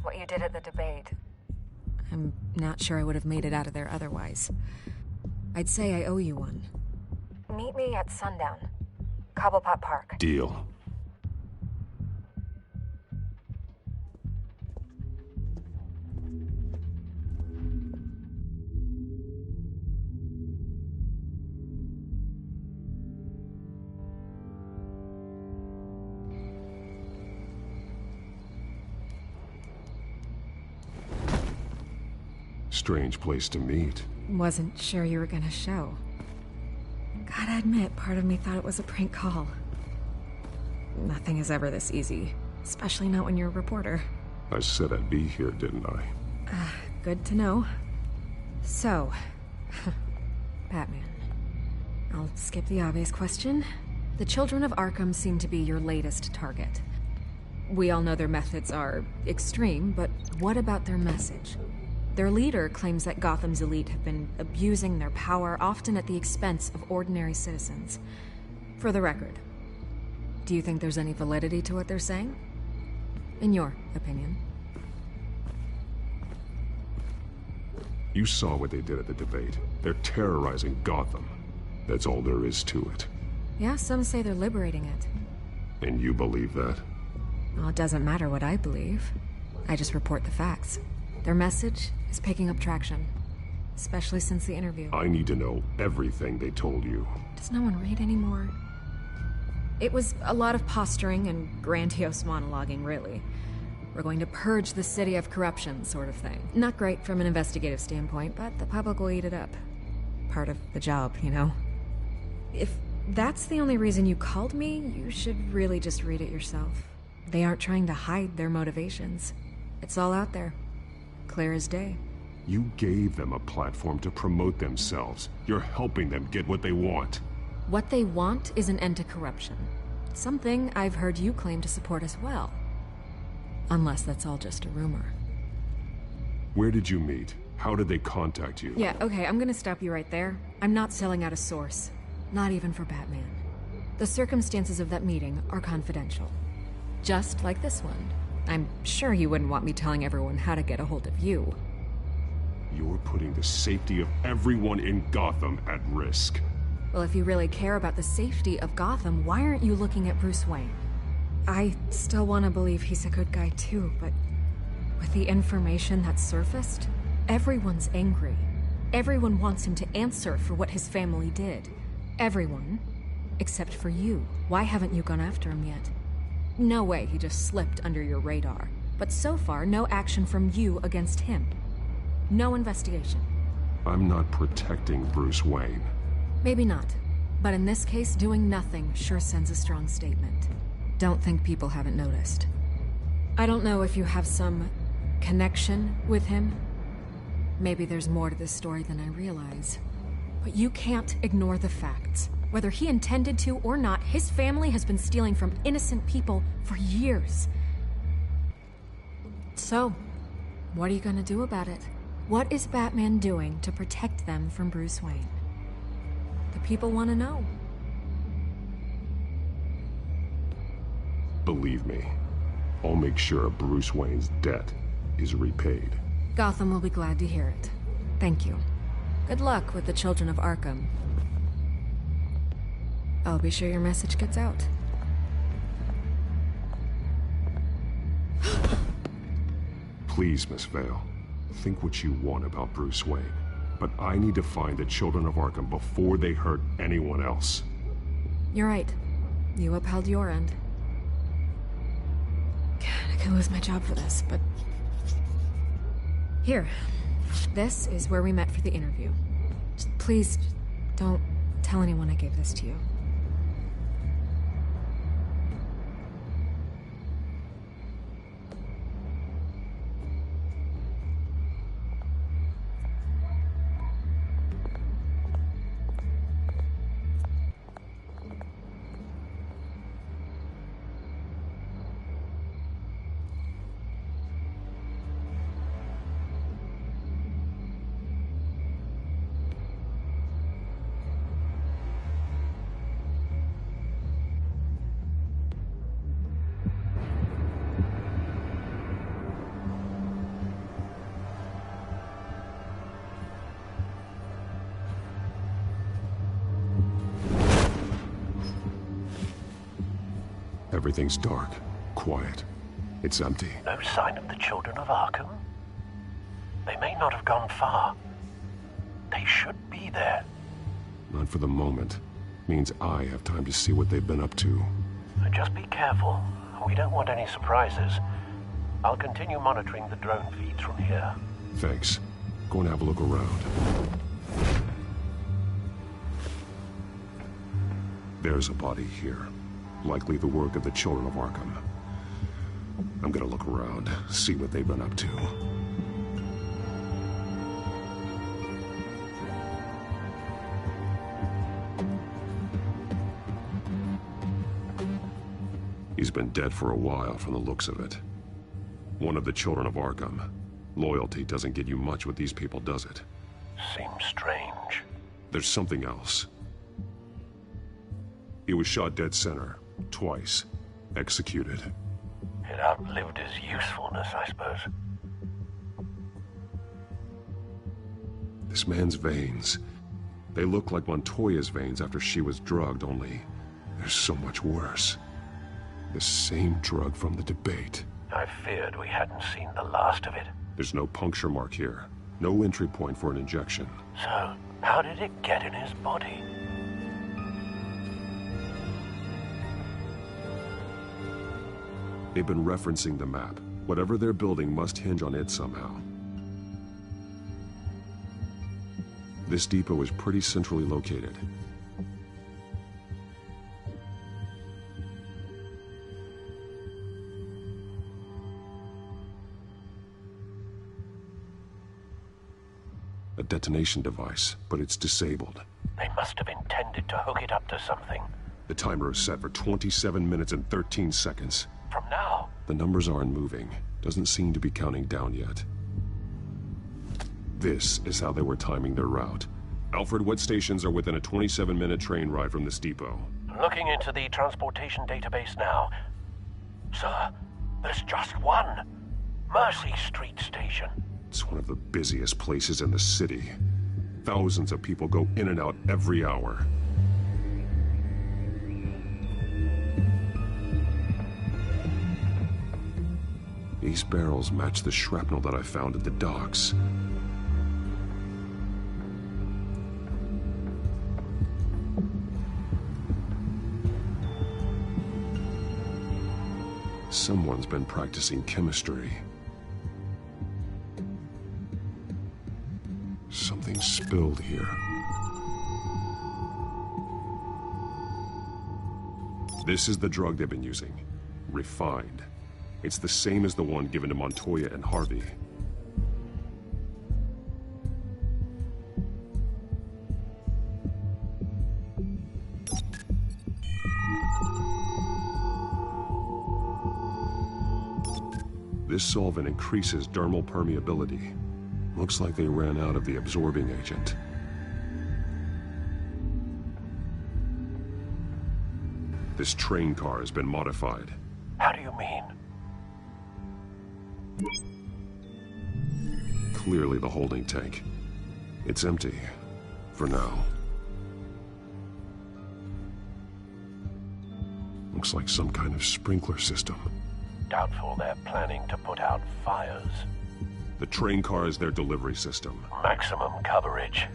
What you did at the debate. I'm not sure I would have made it out of there otherwise. I'd say I owe you one. Meet me at sundown. Cobblepot Park. Deal. Strange place to meet. Wasn't sure you were gonna show. Gotta admit, part of me thought it was a prank call. Nothing is ever this easy, especially not when you're a reporter. I said I'd be here, didn't I? Good to know. So, Batman. I'll skip the obvious question. The Children of Arkham seem to be your latest target. We all know their methods are extreme, but what about their message? Their leader claims that Gotham's elite have been abusing their power, often at the expense of ordinary citizens. For the record, do you think there's any validity to what they're saying? In your opinion? You saw what they did at the debate. They're terrorizing Gotham. That's all there is to it. Yeah, some say they're liberating it. And you believe that? Well, it doesn't matter what I believe. I just report the facts. Their message is picking up traction, especially since the interview. I need to know everything they told you. Does no one read anymore? It was a lot of posturing and grandiose monologuing, really. We're going to purge the city of corruption, sort of thing. Not great from an investigative standpoint, but the public will eat it up. Part of the job, you know? If that's the only reason you called me, you should really just read it yourself. They aren't trying to hide their motivations. It's all out there. Clear as day. You gave them a platform to promote themselves. You're helping them get what they want. What they want is an end to corruption. Something I've heard you claim to support as well. Unless that's all just a rumor. Where did you meet? How did they contact you? Yeah, okay, I'm gonna stop you right there. I'm not selling out a source. Not even for Batman. The circumstances of that meeting are confidential. Just like this one. I'm sure you wouldn't want me telling everyone how to get a hold of you. You're putting the safety of everyone in Gotham at risk. Well, if you really care about the safety of Gotham, why aren't you looking at Bruce Wayne? I still want to believe he's a good guy too, but with the information that's surfaced, everyone's angry. Everyone wants him to answer for what his family did. Everyone, except for you. Why haven't you gone after him yet? No way he just slipped under your radar. But so far, no action from you against him. No investigation. I'm not protecting Bruce Wayne. Maybe not. But in this case, doing nothing sure sends a strong statement. Don't think people haven't noticed. I don't know if you have some connection with him, Maybe there's more to this story than I realize. But you can't ignore the facts. Whether he intended to or not, his family has been stealing from innocent people for years. So, what are you gonna do about it? What is Batman doing to protect them from Bruce Wayne? The people want to know. Believe me, I'll make sure Bruce Wayne's debt is repaid. Gotham will be glad to hear it. Thank you. Good luck with the children of Arkham. I'll be sure your message gets out. Please, Miss Vale, think what you want about Bruce Wayne. But I need to find the children of Arkham before they hurt anyone else. You're right. You upheld your end. God, I could lose my job for this, but... Here. This is where we met for the interview. Please, don't tell anyone I gave this to you. Everything's dark, quiet. It's empty. No sign of the children of Arkham? They may not have gone far. They should be there. Not for the moment. Means I have time to see what they've been up to. Just be careful. We don't want any surprises. I'll continue monitoring the drone feeds from here. Thanks. Go and have a look around. There's a body here. Likely the work of the children of Arkham. I'm gonna look around, see what they've been up to. He's been dead for a while from the looks of it. One of the children of Arkham. Loyalty doesn't get you much with these people, does it? Seems strange. There's something else. He was shot dead center. Twice. Executed. It outlived his usefulness, I suppose. This man's veins. They look like Montoya's veins after she was drugged, only they're so much worse. The same drug from the debate. I feared we hadn't seen the last of it. There's no puncture mark here. No entry point for an injection. So, how did it get in his body? They've been referencing the map. Whatever they're building must hinge on it somehow. This depot is pretty centrally located. A detonation device, but it's disabled. They must have intended to hook it up to something. The timer is set for 27 minutes and 13 seconds. From now? The numbers aren't moving. Doesn't seem to be counting down yet. This is how they were timing their route. Alfred, what stations are within a 27-minute train ride from this depot? Looking into the transportation database now. Sir, there's just one. Mercy Street Station. It's one of the busiest places in the city. Thousands of people go in and out every hour. These barrels match the shrapnel that I found at the docks. Someone's been practicing chemistry. Something spilled here. This is the drug they've been using. Refined. It's the same as the one given to Montoya and Harvey. This solvent increases dermal permeability. Looks like they ran out of the absorbing agent. This train car has been modified. How do you mean? Clearly the holding tank. It's empty. For now. Looks like some kind of sprinkler system. Doubtful they're planning to put out fires. The train car is their delivery system. Maximum coverage.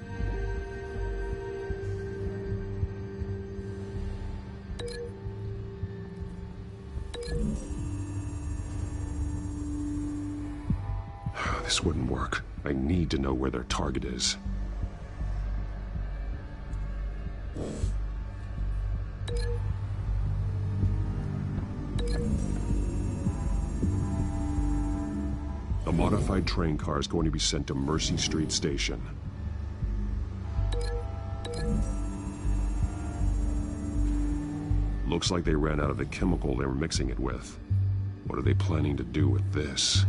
This wouldn't work. I need to know where their target is. A modified train car is going to be sent to Mercy Street Station. Looks like they ran out of the chemical they were mixing it with. What are they planning to do with this?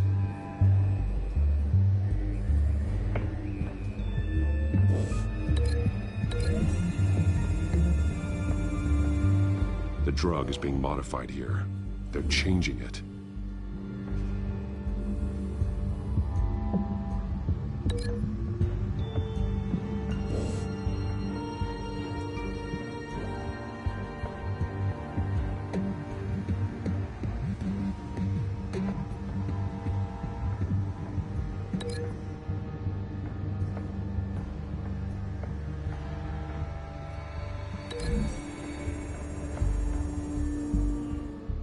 The drug is being modified here. They're changing it.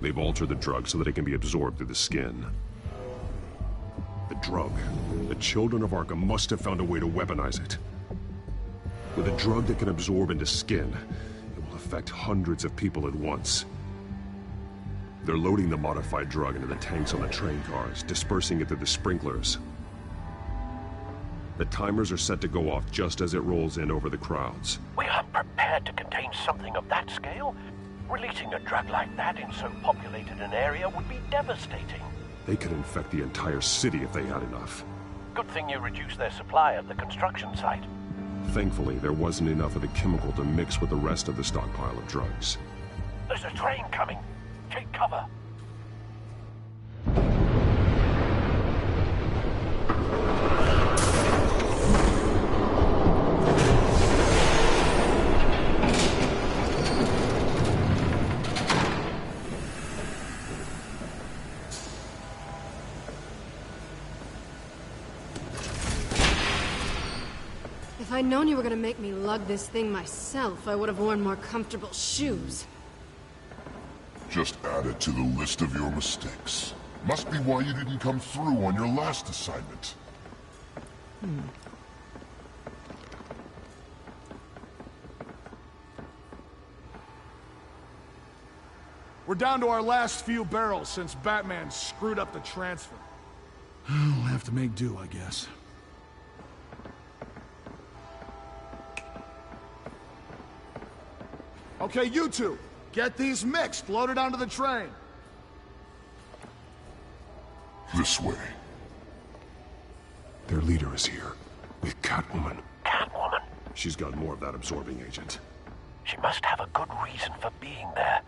They've altered the drug so that it can be absorbed through the skin. The drug. The children of Arkham must have found a way to weaponize it. With a drug that can absorb into skin, it will affect hundreds of people at once. They're loading the modified drug into the tanks on the train cars, dispersing it through the sprinklers. The timers are set to go off just as it rolls in over the crowds. We aren't prepared to contain something of that scale. Releasing a drug like that in so populated an area would be devastating. They could infect the entire city if they had enough. Good thing you reduced their supply at the construction site. Thankfully, there wasn't enough of the chemical to mix with the rest of the stockpile of drugs. There's a train coming. Take cover. If I'd known you were gonna make me lug this thing myself, I would have worn more comfortable shoes. Just add it to the list of your mistakes. Must be why you didn't come through on your last assignment. We're down to our last few barrels since Batman screwed up the transfer. We'll have to make do, I guess. Okay, you two, get these mixed, loaded onto the train. This way. Their leader is here, with Catwoman. Catwoman? She's got more of that absorbing agent. She must have a good reason for being there.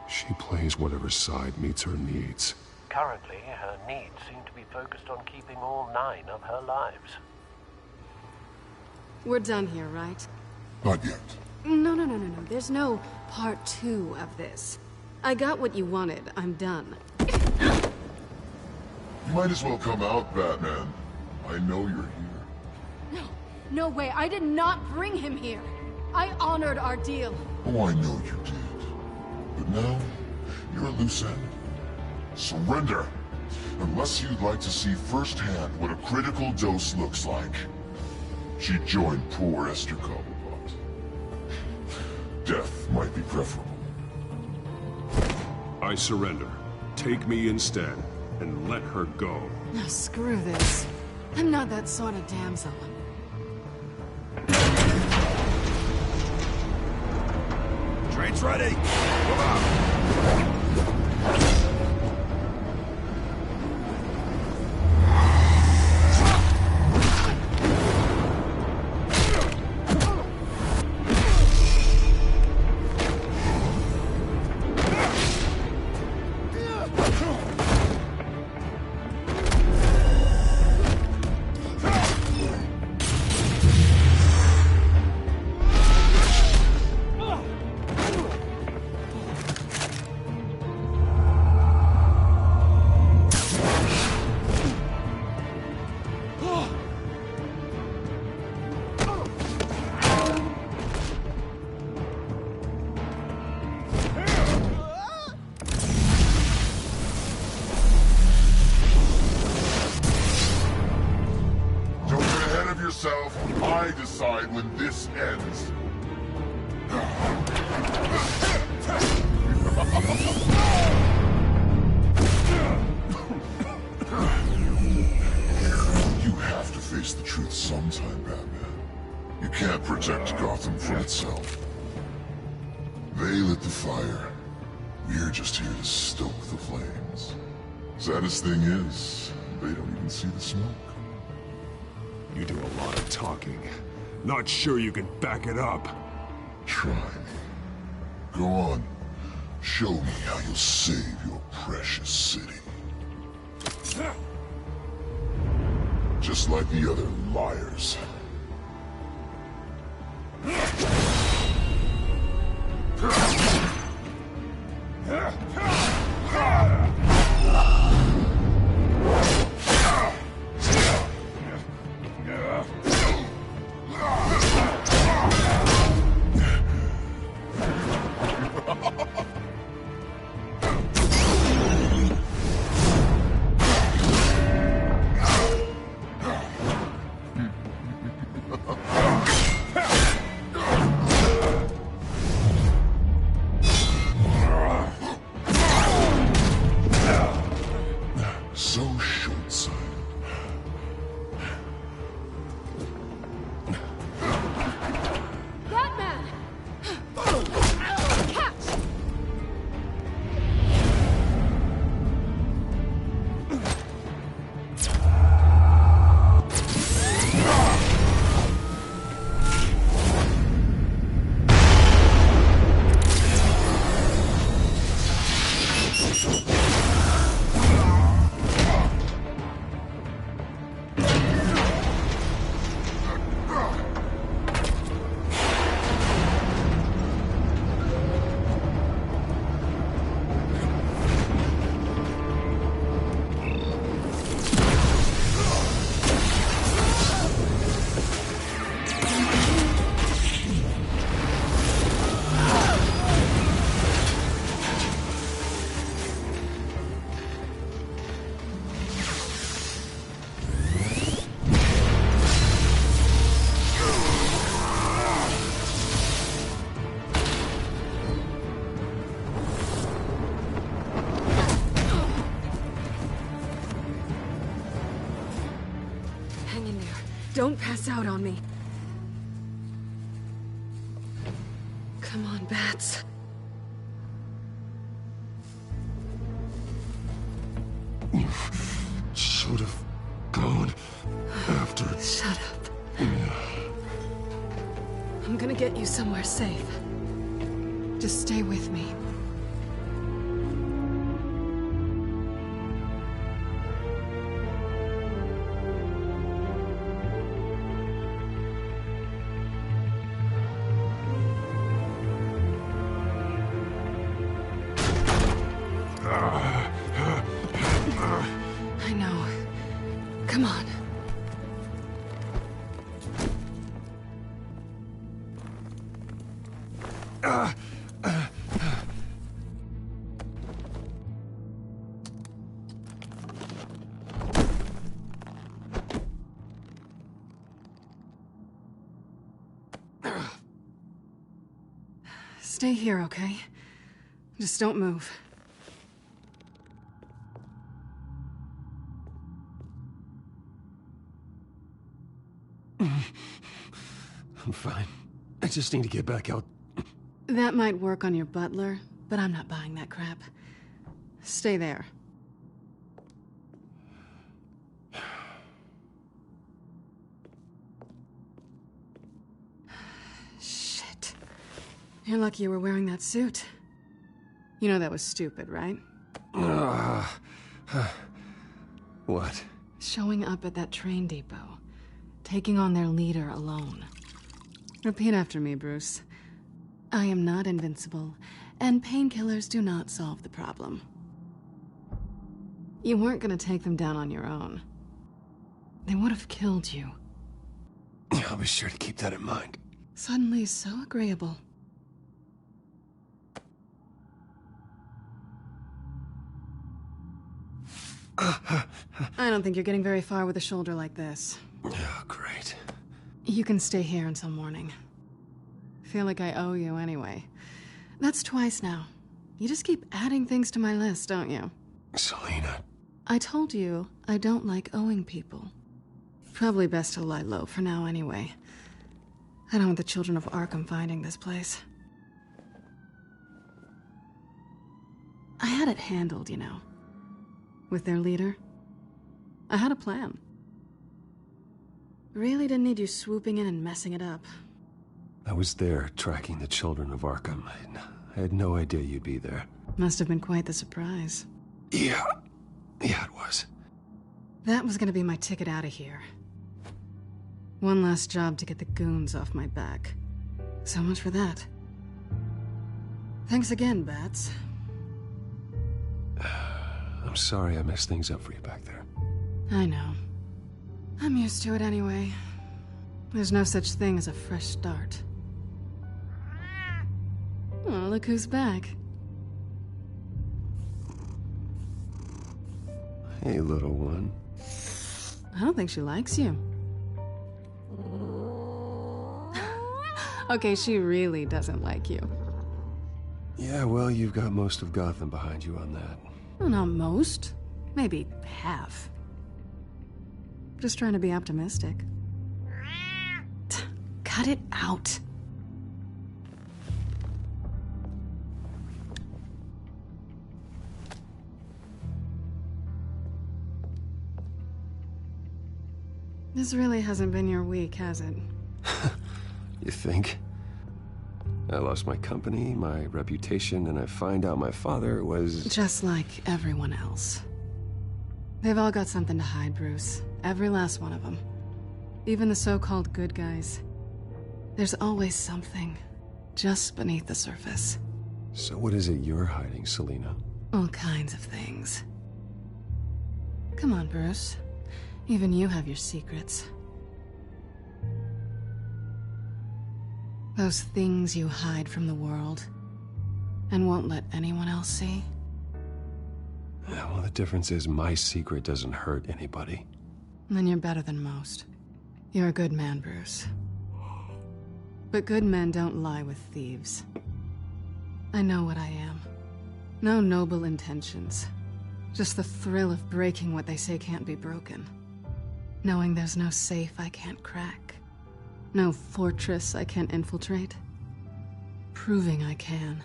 She plays whatever side meets her needs. Currently, her needs seem to be focused on keeping all 9 of her lives. We're done here, right? Not yet. No. There's no part 2 of this. I got what you wanted. I'm done. You might as well come out, Batman. I know you're here. No way. I did not bring him here. I honored our deal. Oh, I know you did. But now, you're a loose end. Surrender! Unless you'd like to see firsthand what a critical dose looks like. She joined poor Esther Cobblepot. Death might be preferable. I surrender. Take me instead, and let her go. No, screw this. I'm not that sort of damsel. Train Crate's ready! Come on! I decide when this ends. You have to face the truth sometime, Batman. You can't protect Gotham from itself. They lit the fire. We're just here to stoke the flames. Saddest thing is, they don't even see the smoke. You do a lot of talking. Not sure you can back it up. Try me. Go on. Show me how you'll save your precious city. Just like the other liars. So short-sighted. Batman! Catch! Hang in there. Don't pass out on me. Come on, Bats. You should have gone after... Shut up. I'm gonna get you somewhere safe. Just stay with me. I know. Come on. Stay here, okay? Just don't move. I'm fine. I just need to get back out That might work on your butler, but I'm not buying that crap. Stay there. Shit. You're lucky you were wearing that suit. You know that was stupid, right? What? Showing up at that train depot. Taking on their leader alone. Repeat after me, Bruce. I am not invincible, and painkillers do not solve the problem. You weren't gonna take them down on your own. They would have killed you. I'll be sure to keep that in mind. Suddenly so agreeable. I don't think you're getting very far with a shoulder like this. Oh, great. You can stay here until morning. Feel like I owe you anyway. That's twice now. You just keep adding things to my list, don't you? Selina. I told you I don't like owing people. Probably best to lie low for now anyway. I don't want the children of Arkham finding this place. I had it handled, you know. With their leader. I had a plan. Really didn't need you swooping in and messing it up. I was there tracking the children of Arkham. I had no idea you'd be there. Must have been quite the surprise. Yeah, it was. That was gonna be my ticket out of here. One last job to get the goons off my back. So much for that. Thanks again, Bats. I'm sorry I messed things up for you back there. I know. I'm used to it anyway. There's no such thing as a fresh start. Oh, look who's back. Hey, little one. I don't think she likes you. Okay, she really doesn't like you. Yeah, well, you've got most of Gotham behind you on that. Well, not most. Maybe half. Just trying to be optimistic. Cut it out. This really hasn't been your week, has it? You think? I lost my company, my reputation, and I find out my father was... Just like everyone else. They've all got something to hide, Bruce. Every last one of them. Even the so-called good guys. There's always something, just beneath the surface. So what is it you're hiding, Selina? All kinds of things. Come on, Bruce. Even you have your secrets. Those things you hide from the world, and won't let anyone else see. Yeah, well, the difference is my secret doesn't hurt anybody. Then you're better than most. You're a good man, Bruce. But good men don't lie with thieves. I know what I am. No noble intentions. Just the thrill of breaking what they say can't be broken. Knowing there's no safe I can't crack. No fortress I can't infiltrate. Proving I can.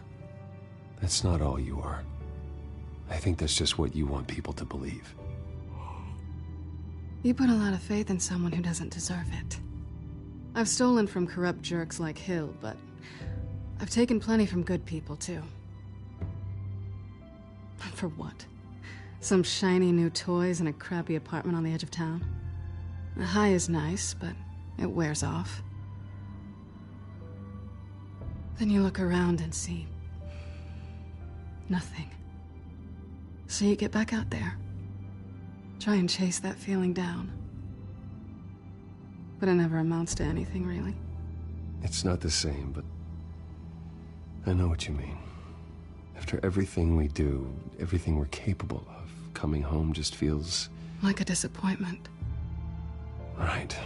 That's not all you are. I think that's just what you want people to believe. You put a lot of faith in someone who doesn't deserve it. I've stolen from corrupt jerks like Hill, but I've taken plenty from good people, too. For what? Some shiny new toys and a crappy apartment on the edge of town? The high is nice, but it wears off. Then you look around and see nothing. So you get back out there. Try and chase that feeling down. But it never amounts to anything, really. It's not the same, but I know what you mean. After everything we do, everything we're capable of, coming home just feels... like a disappointment. Right.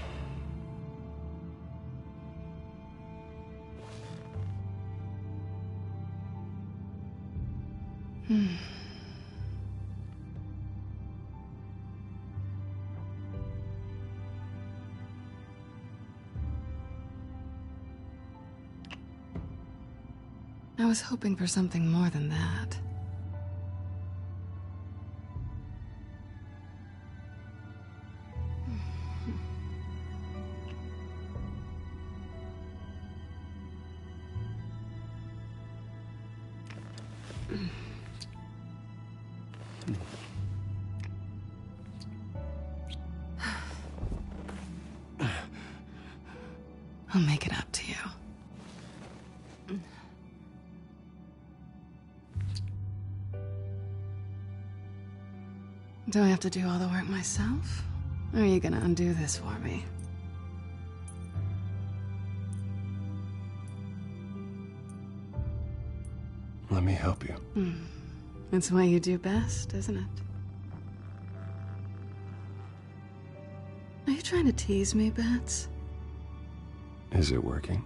I was hoping for something more than that. I'll make it up to you. Do I have to do all the work myself? Or are you gonna undo this for me? Let me help you. It's what you do best, isn't it? Are you trying to tease me, Bats? Is it working?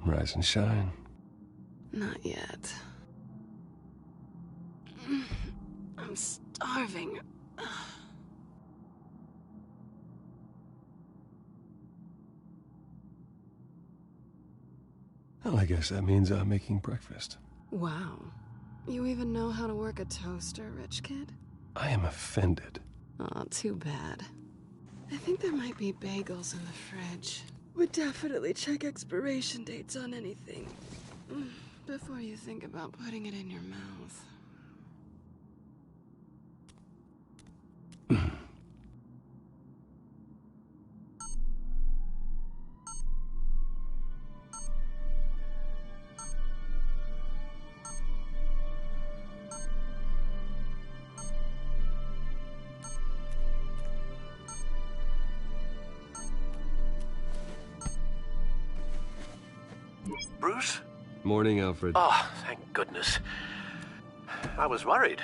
Rise and shine. Not yet. I'm starving. Well, I guess that means I'm making breakfast. Wow. You even know how to work a toaster, rich kid? I am offended. Oh, too bad. I think there might be bagels in the fridge. Would definitely check expiration dates on anything before you think about putting it in your mouth. Bruce? Morning, Alfred. Oh, thank goodness. I was worried.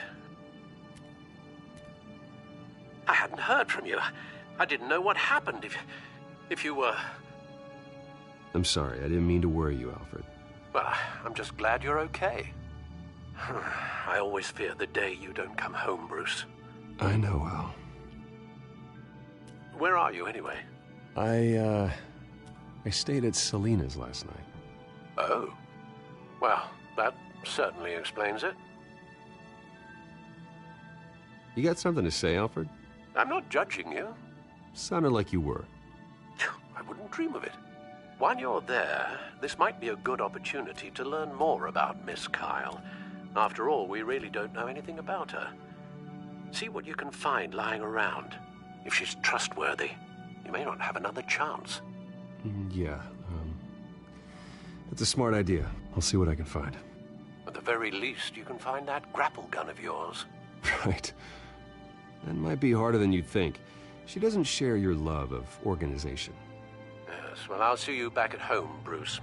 I hadn't heard from you. I didn't know what happened if you were... I'm sorry, I didn't mean to worry you, Alfred. Well, I'm just glad you're okay. I always fear the day you don't come home, Bruce. I know, Al. Where are you, anyway? I stayed at Selena's last night. Oh. Well, that certainly explains it. You got something to say, Alfred? I'm not judging you. Sounded like you were. I wouldn't dream of it. While you're there, this might be a good opportunity to learn more about Miss Kyle. After all, we really don't know anything about her. See what you can find lying around. If she's trustworthy, you may not have another chance. Yeah, that's a smart idea. I'll see what I can find. At the very least, you can find that grapple gun of yours. Right. That might be harder than you'd think. She doesn't share your love of organization. Yes, well, I'll see you back at home, Bruce.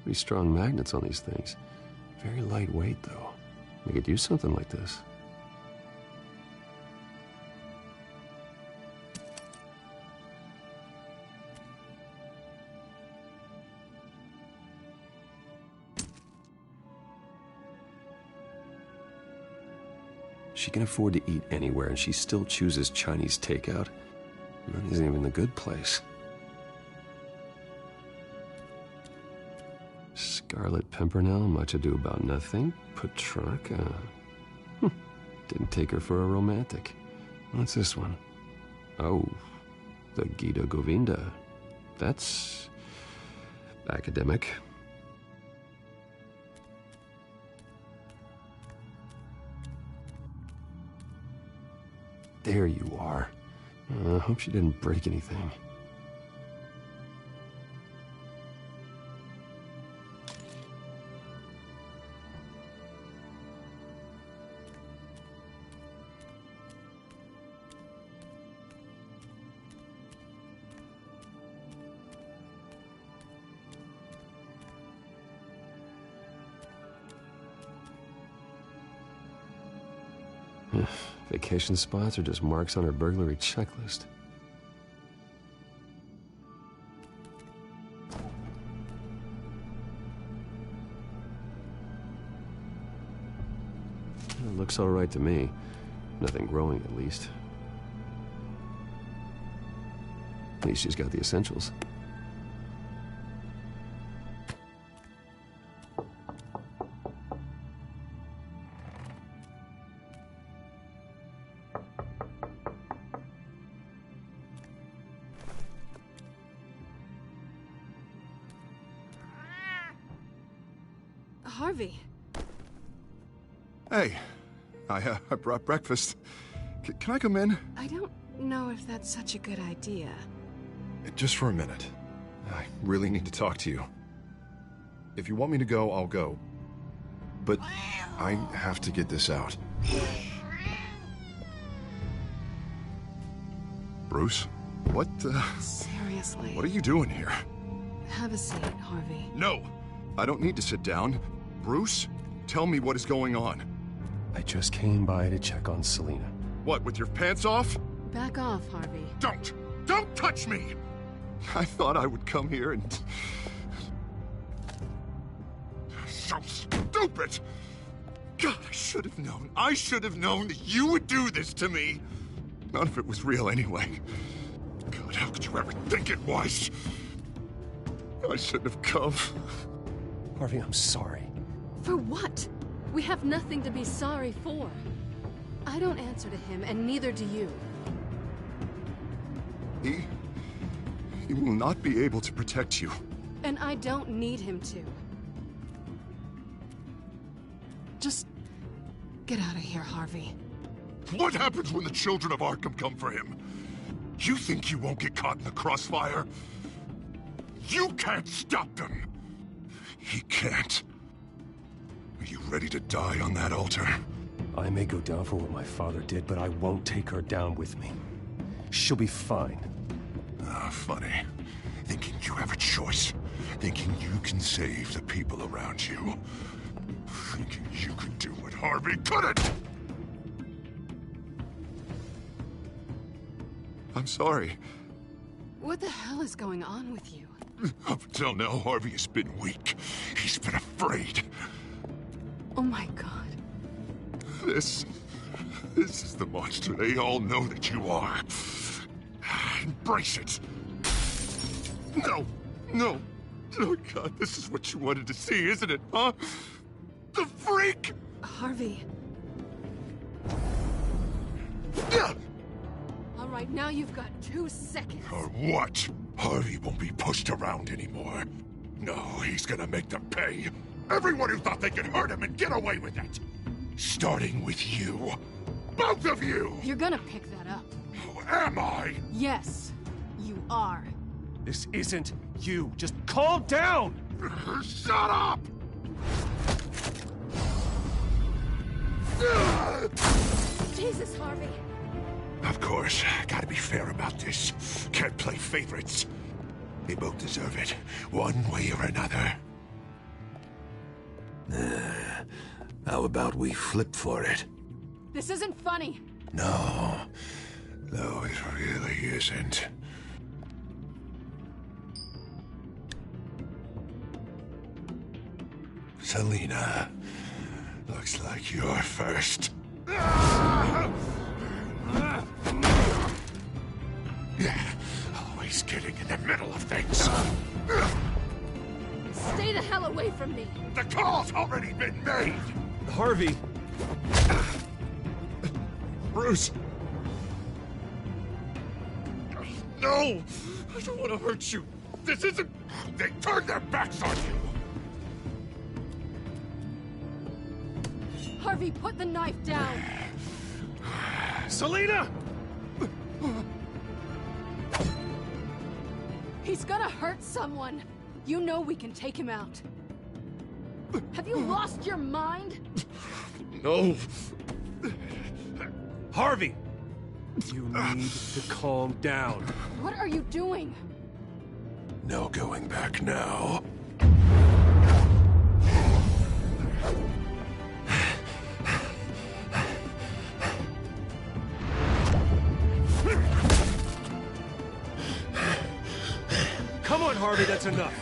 Pretty strong magnets on these things. Very lightweight, though. They could use something like this. She can afford to eat anywhere, and she still chooses Chinese takeout. That isn't even the good place. Scarlet Pimpernel, Much Ado About Nothing, Petrarca. Didn't take her for a romantic. What's this one? Oh, the Gita Govinda. That's academic. There you are. I hope she didn't break anything. Vacation spots are just marks on her burglary checklist. It looks all right to me. Nothing growing, at least. At least she's got the essentials. Harvey. Hey, I brought breakfast. Can I come in? I don't know if that's such a good idea. Just for a minute. I really need to talk to you. If you want me to go, I'll go. But I have to get this out. Bruce? What Seriously. What are you doing here? Have a seat, Harvey. No! I don't need to sit down. Bruce, tell me what is going on. I just came by to check on Selina. What, with your pants off? Back off, Harvey. Don't touch me! I thought I would come here and... So stupid! God, I should have known. I should have known that you would do this to me. None of it was real anyway. God, how could you ever think it was? I shouldn't have come. Harvey, I'm sorry. For what? We have nothing to be sorry for. I don't answer to him, and neither do you. He will not be able to protect you. And I don't need him to. Just get out of here, Harvey. What happens when the children of Arkham come for him? You think you won't get caught in the crossfire? You can't stop them! He can't. Are you ready to die on that altar? I may go down for what my father did, but I won't take her down with me. She'll be fine. Ah, funny. Thinking you have a choice. Thinking you can save the people around you. Thinking you could do what Harvey couldn't! I'm sorry. What the hell is going on with you? Up until now, Harvey has been weak. He's been afraid. Oh my God. This is the monster they all know that you are. Embrace it. No. Oh God, this is what you wanted to see, isn't it, huh? The freak! Harvey. All right, now you've got 2 seconds. Or what? Harvey won't be pushed around anymore. No, he's gonna make them pay. Everyone who thought they could hurt him and get away with it. Starting with you. Both of you! You're gonna pick that up. Who am I? Yes, you are. This isn't you. Just calm down! Shut up! Jesus, Harvey. Of course, gotta be fair about this. Can't play favorites. They both deserve it, one way or another. How about we flip for it? This isn't funny. No. No, it really isn't. Selina, looks like you're first. Always getting in the middle of things. Stay the hell away from me. The call's already been made. Harvey. Bruce. No! I don't want to hurt you. This isn't... They turned their backs on you. Harvey, put the knife down. Selina! He's gonna hurt someone. You know we can take him out. Have you lost your mind? No. Harvey! You need to calm down. What are you doing? No going back now. Come on, Harvey, that's enough.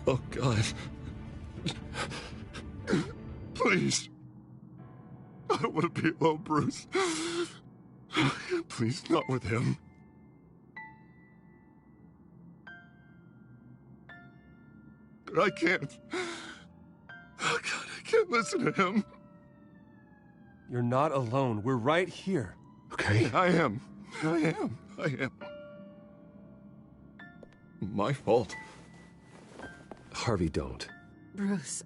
Oh, God. Please. I don't want to be alone, Bruce. Please, not with him. But I can't. Oh, God, I can't listen to him. You're not alone. We're right here. Okay? I am. My fault. Harvey, don't. Bruce,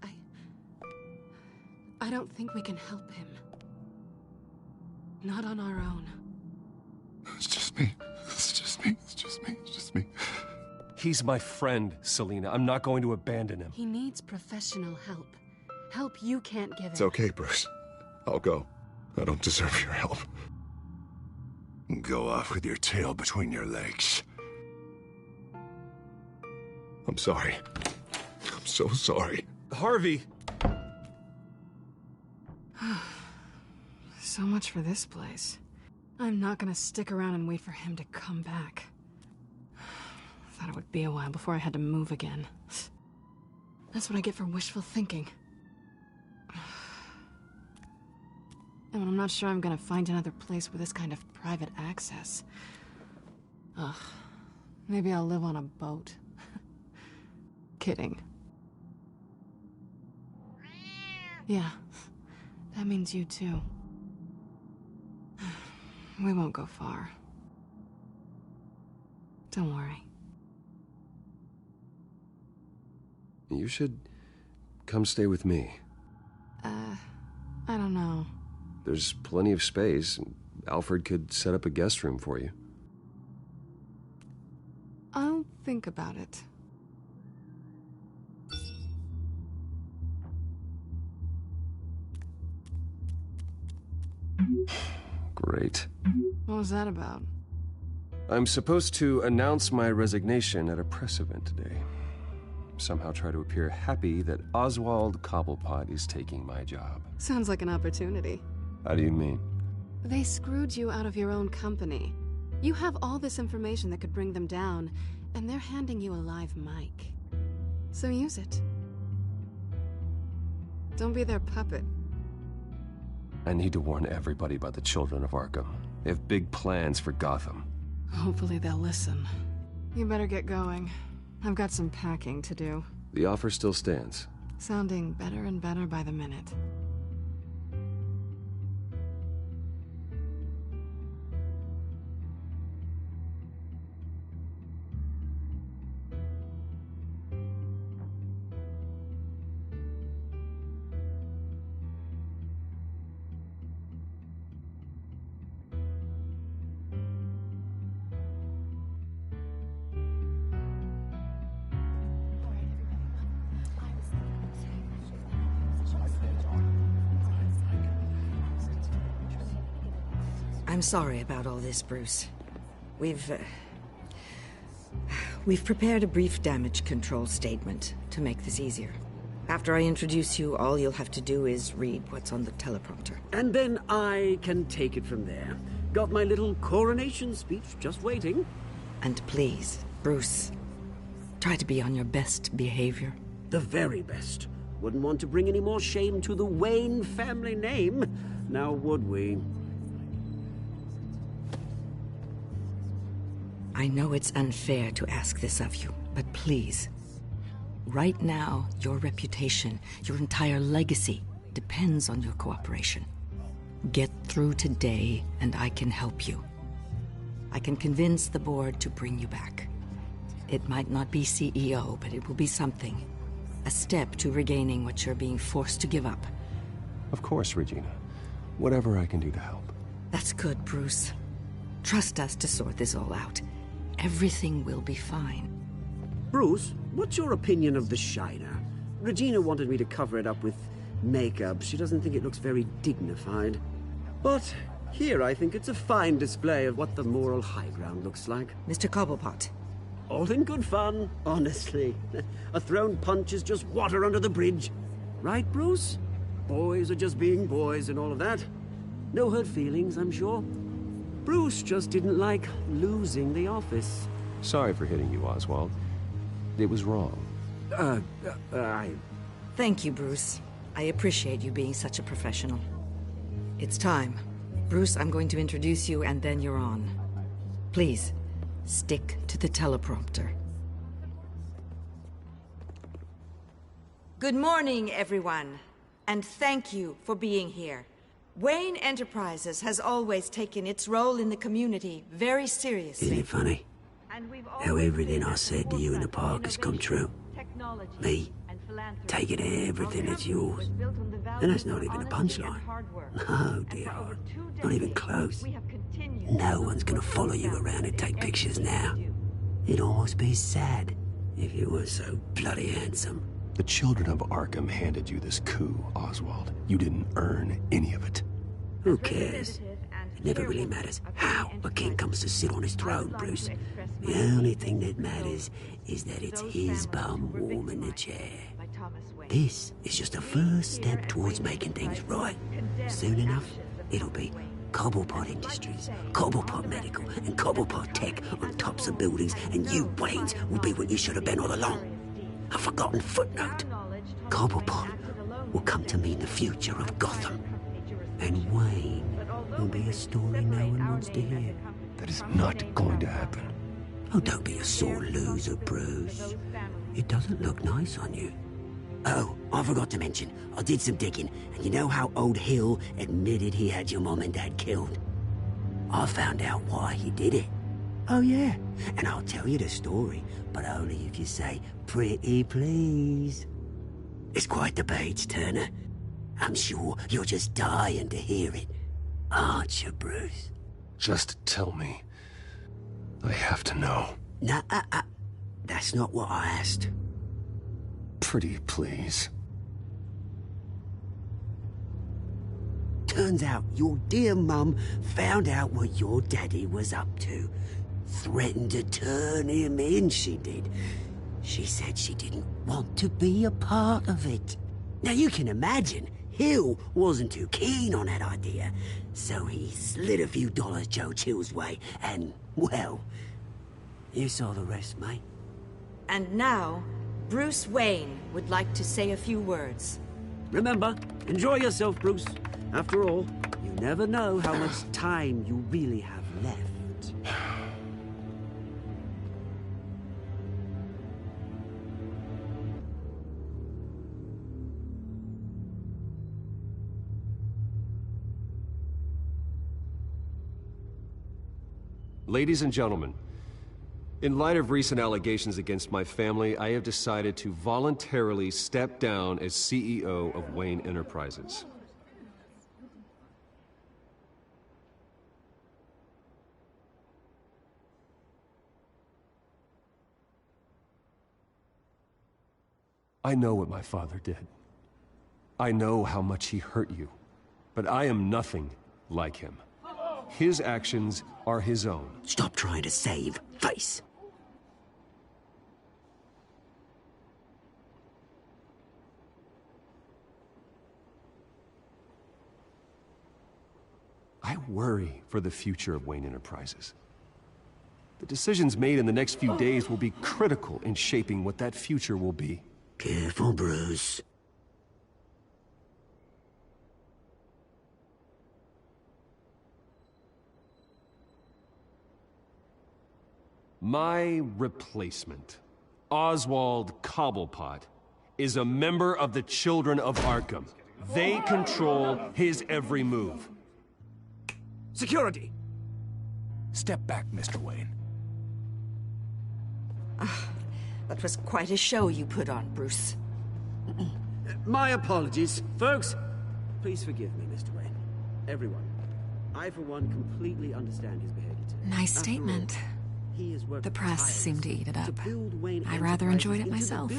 I don't think we can help him. Not on our own. It's just me. He's my friend, Selina. I'm not going to abandon him. He needs professional help. Help you can't give him. It's okay, Bruce. I'll go. I don't deserve your help. Go off with your tail between your legs. I'm sorry. I'm so sorry. Harvey! So much for this place. I'm not gonna stick around and wait for him to come back. Thought it would be a while before I had to move again. That's what I get for wishful thinking. And I'm not sure I'm gonna find another place with this kind of private access. Ugh. Maybe I'll live on a boat. Kidding. Yeah. That means you too. We won't go far. Don't worry. You should come stay with me. I don't know. There's plenty of space. Alfred could set up a guest room for you. I'll think about it. Great. What was that about? I'm supposed to announce my resignation at a press event today. Somehow try to appear happy that Oswald Cobblepot is taking my job. Sounds like an opportunity. How do you mean? They screwed you out of your own company. You have all this information that could bring them down, and they're handing you a live mic. So use it. Don't be their puppet. I need to warn everybody about the children of Arkham. They have big plans for Gotham. Hopefully they'll listen. You better get going. I've got some packing to do. The offer still stands. Sounding better and better by the minute. I'm sorry about all this, Bruce. We've prepared a brief damage control statement to make this easier. After I introduce you, all you'll have to do is read what's on the teleprompter. And then I can take it from there. Got my little coronation speech just waiting. And please, Bruce, try to be on your best behavior. The very best. Wouldn't want to bring any more shame to the Wayne family name, now would we? I know it's unfair to ask this of you, but please. Right now, your reputation, your entire legacy, depends on your cooperation. Get through today, and I can help you. I can convince the board to bring you back. It might not be CEO, but it will be something. A step to regaining what you're being forced to give up. Of course, Regina. Whatever I can do to help. That's good, Bruce. Trust us to sort this all out. Everything will be fine. Bruce, what's your opinion of the Shiner? Regina wanted me to cover it up with makeup. She doesn't think it looks very dignified. But here I think it's a fine display of what the moral high ground looks like. Mr. Cobblepot. All in good fun, honestly. A thrown punch is just water under the bridge. Right, Bruce? Boys are just being boys and all of that. No hurt feelings, I'm sure. Bruce just didn't like losing the office. Sorry for hitting you, Oswald. It was wrong. Thank you, Bruce. I appreciate you being such a professional. It's time. Bruce, I'm going to introduce you and then you're on. Please, stick to the teleprompter. Good morning, everyone. And thank you for being here. Wayne Enterprises has always taken its role in the community very seriously. Isn't it funny? How everything I said to you in the park has come true. Me, taking everything that's yours. And that's not even a punchline. No, dear heart. Not even close. No one's gonna follow you around and take pictures now. It'd almost be sad if you were so bloody handsome. The children of Arkham handed you this coup, Oswald. You didn't earn any of it. Who cares? It never really matters how a king comes to sit on his throne, Bruce. The only thing that matters is that it's his bum warm in the chair. This is just a first step towards making things right. Soon enough, it'll be Cobblepot Industries, Cobblepot Medical, and Cobblepot Tech on tops of buildings, and you, Waynes, will be what you should have been all along. A forgotten footnote. Cobblepot will come to mean the future of Gotham. And Wayne will be a story no one wants to hear. That is not going to happen. Oh, don't be a sore loser, Bruce. It doesn't look nice on you. Oh, I forgot to mention, I did some digging, and you know how old Hill admitted he had your mom and dad killed? I found out why he did it. Oh, yeah, and I'll tell you the story, but only if you say, pretty please. It's quite the page, Turner. I'm sure you're just dying to hear it. Aren't you, Bruce? Just tell me. I have to know. Nah, that's not what I asked. Pretty please. Turns out your dear mum found out what your daddy was up to. Threatened to turn him in, she did. She said she didn't want to be a part of it. Now you can imagine, Hill wasn't too keen on that idea. So he slid a few dollars Joe Chill's way, and, well, you saw the rest, mate. And now, Bruce Wayne would like to say a few words. Remember, enjoy yourself, Bruce. After all, you never know how much time you really have left. Ladies and gentlemen, in light of recent allegations against my family, I have decided to voluntarily step down as CEO of Wayne Enterprises. I know what my father did. I know how much he hurt you, but I am nothing like him. His actions are his own. Stop trying to save face. I worry for the future of Wayne Enterprises. The decisions made in the next few days will be critical in shaping what that future will be. Careful, Bruce. My replacement, Oswald Cobblepot, is a member of the Children of Arkham. They control his every move. Security! Step back, Mr. Wayne. That was quite a show you put on, Bruce. My apologies. Folks, please forgive me, Mr. Wayne. Everyone. I, for one, completely understand his behavior today. Nice statement. The press seemed to eat it up. I rather enjoyed it myself.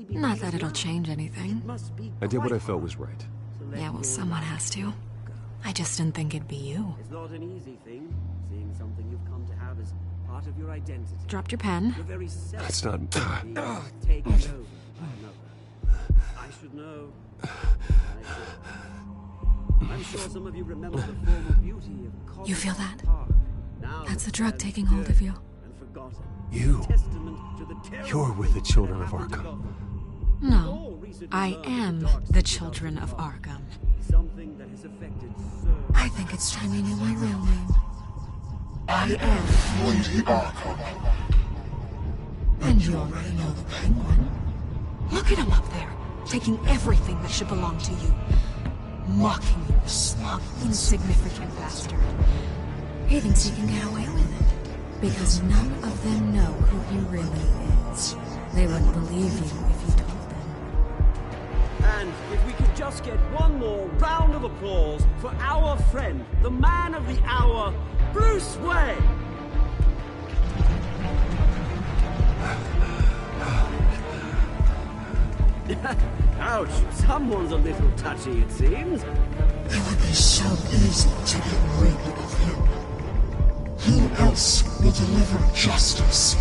Not that it'll change anything. I did what I felt was right. Yeah, well, someone has to. I just didn't think it'd be you. It's not an easy thing, seeing something you've come to have as part of your identity. Dropped your pen. Your very self. That's not... taken over by another. I should know. I'm sure some of you remember the former beauty of... You feel that? That's the drug taking hold of you. You're with the Children of Arkham. No, I am the Children of Arkham. I think it's time you knew my real name. I am Lady Arkham. And you already know the Penguin. Look at him up there, taking everything that should belong to you. Mocking you, smug, insignificant bastard. He thinks he can get away with it, because none of them know who he really is. They wouldn't believe you if you told them. And if we could just get one more round of applause for our friend, the man of the hour, Bruce Wayne! Ouch, someone's a little touchy, it seems. It would be so easy to get rid of him. Who else will deliver justice?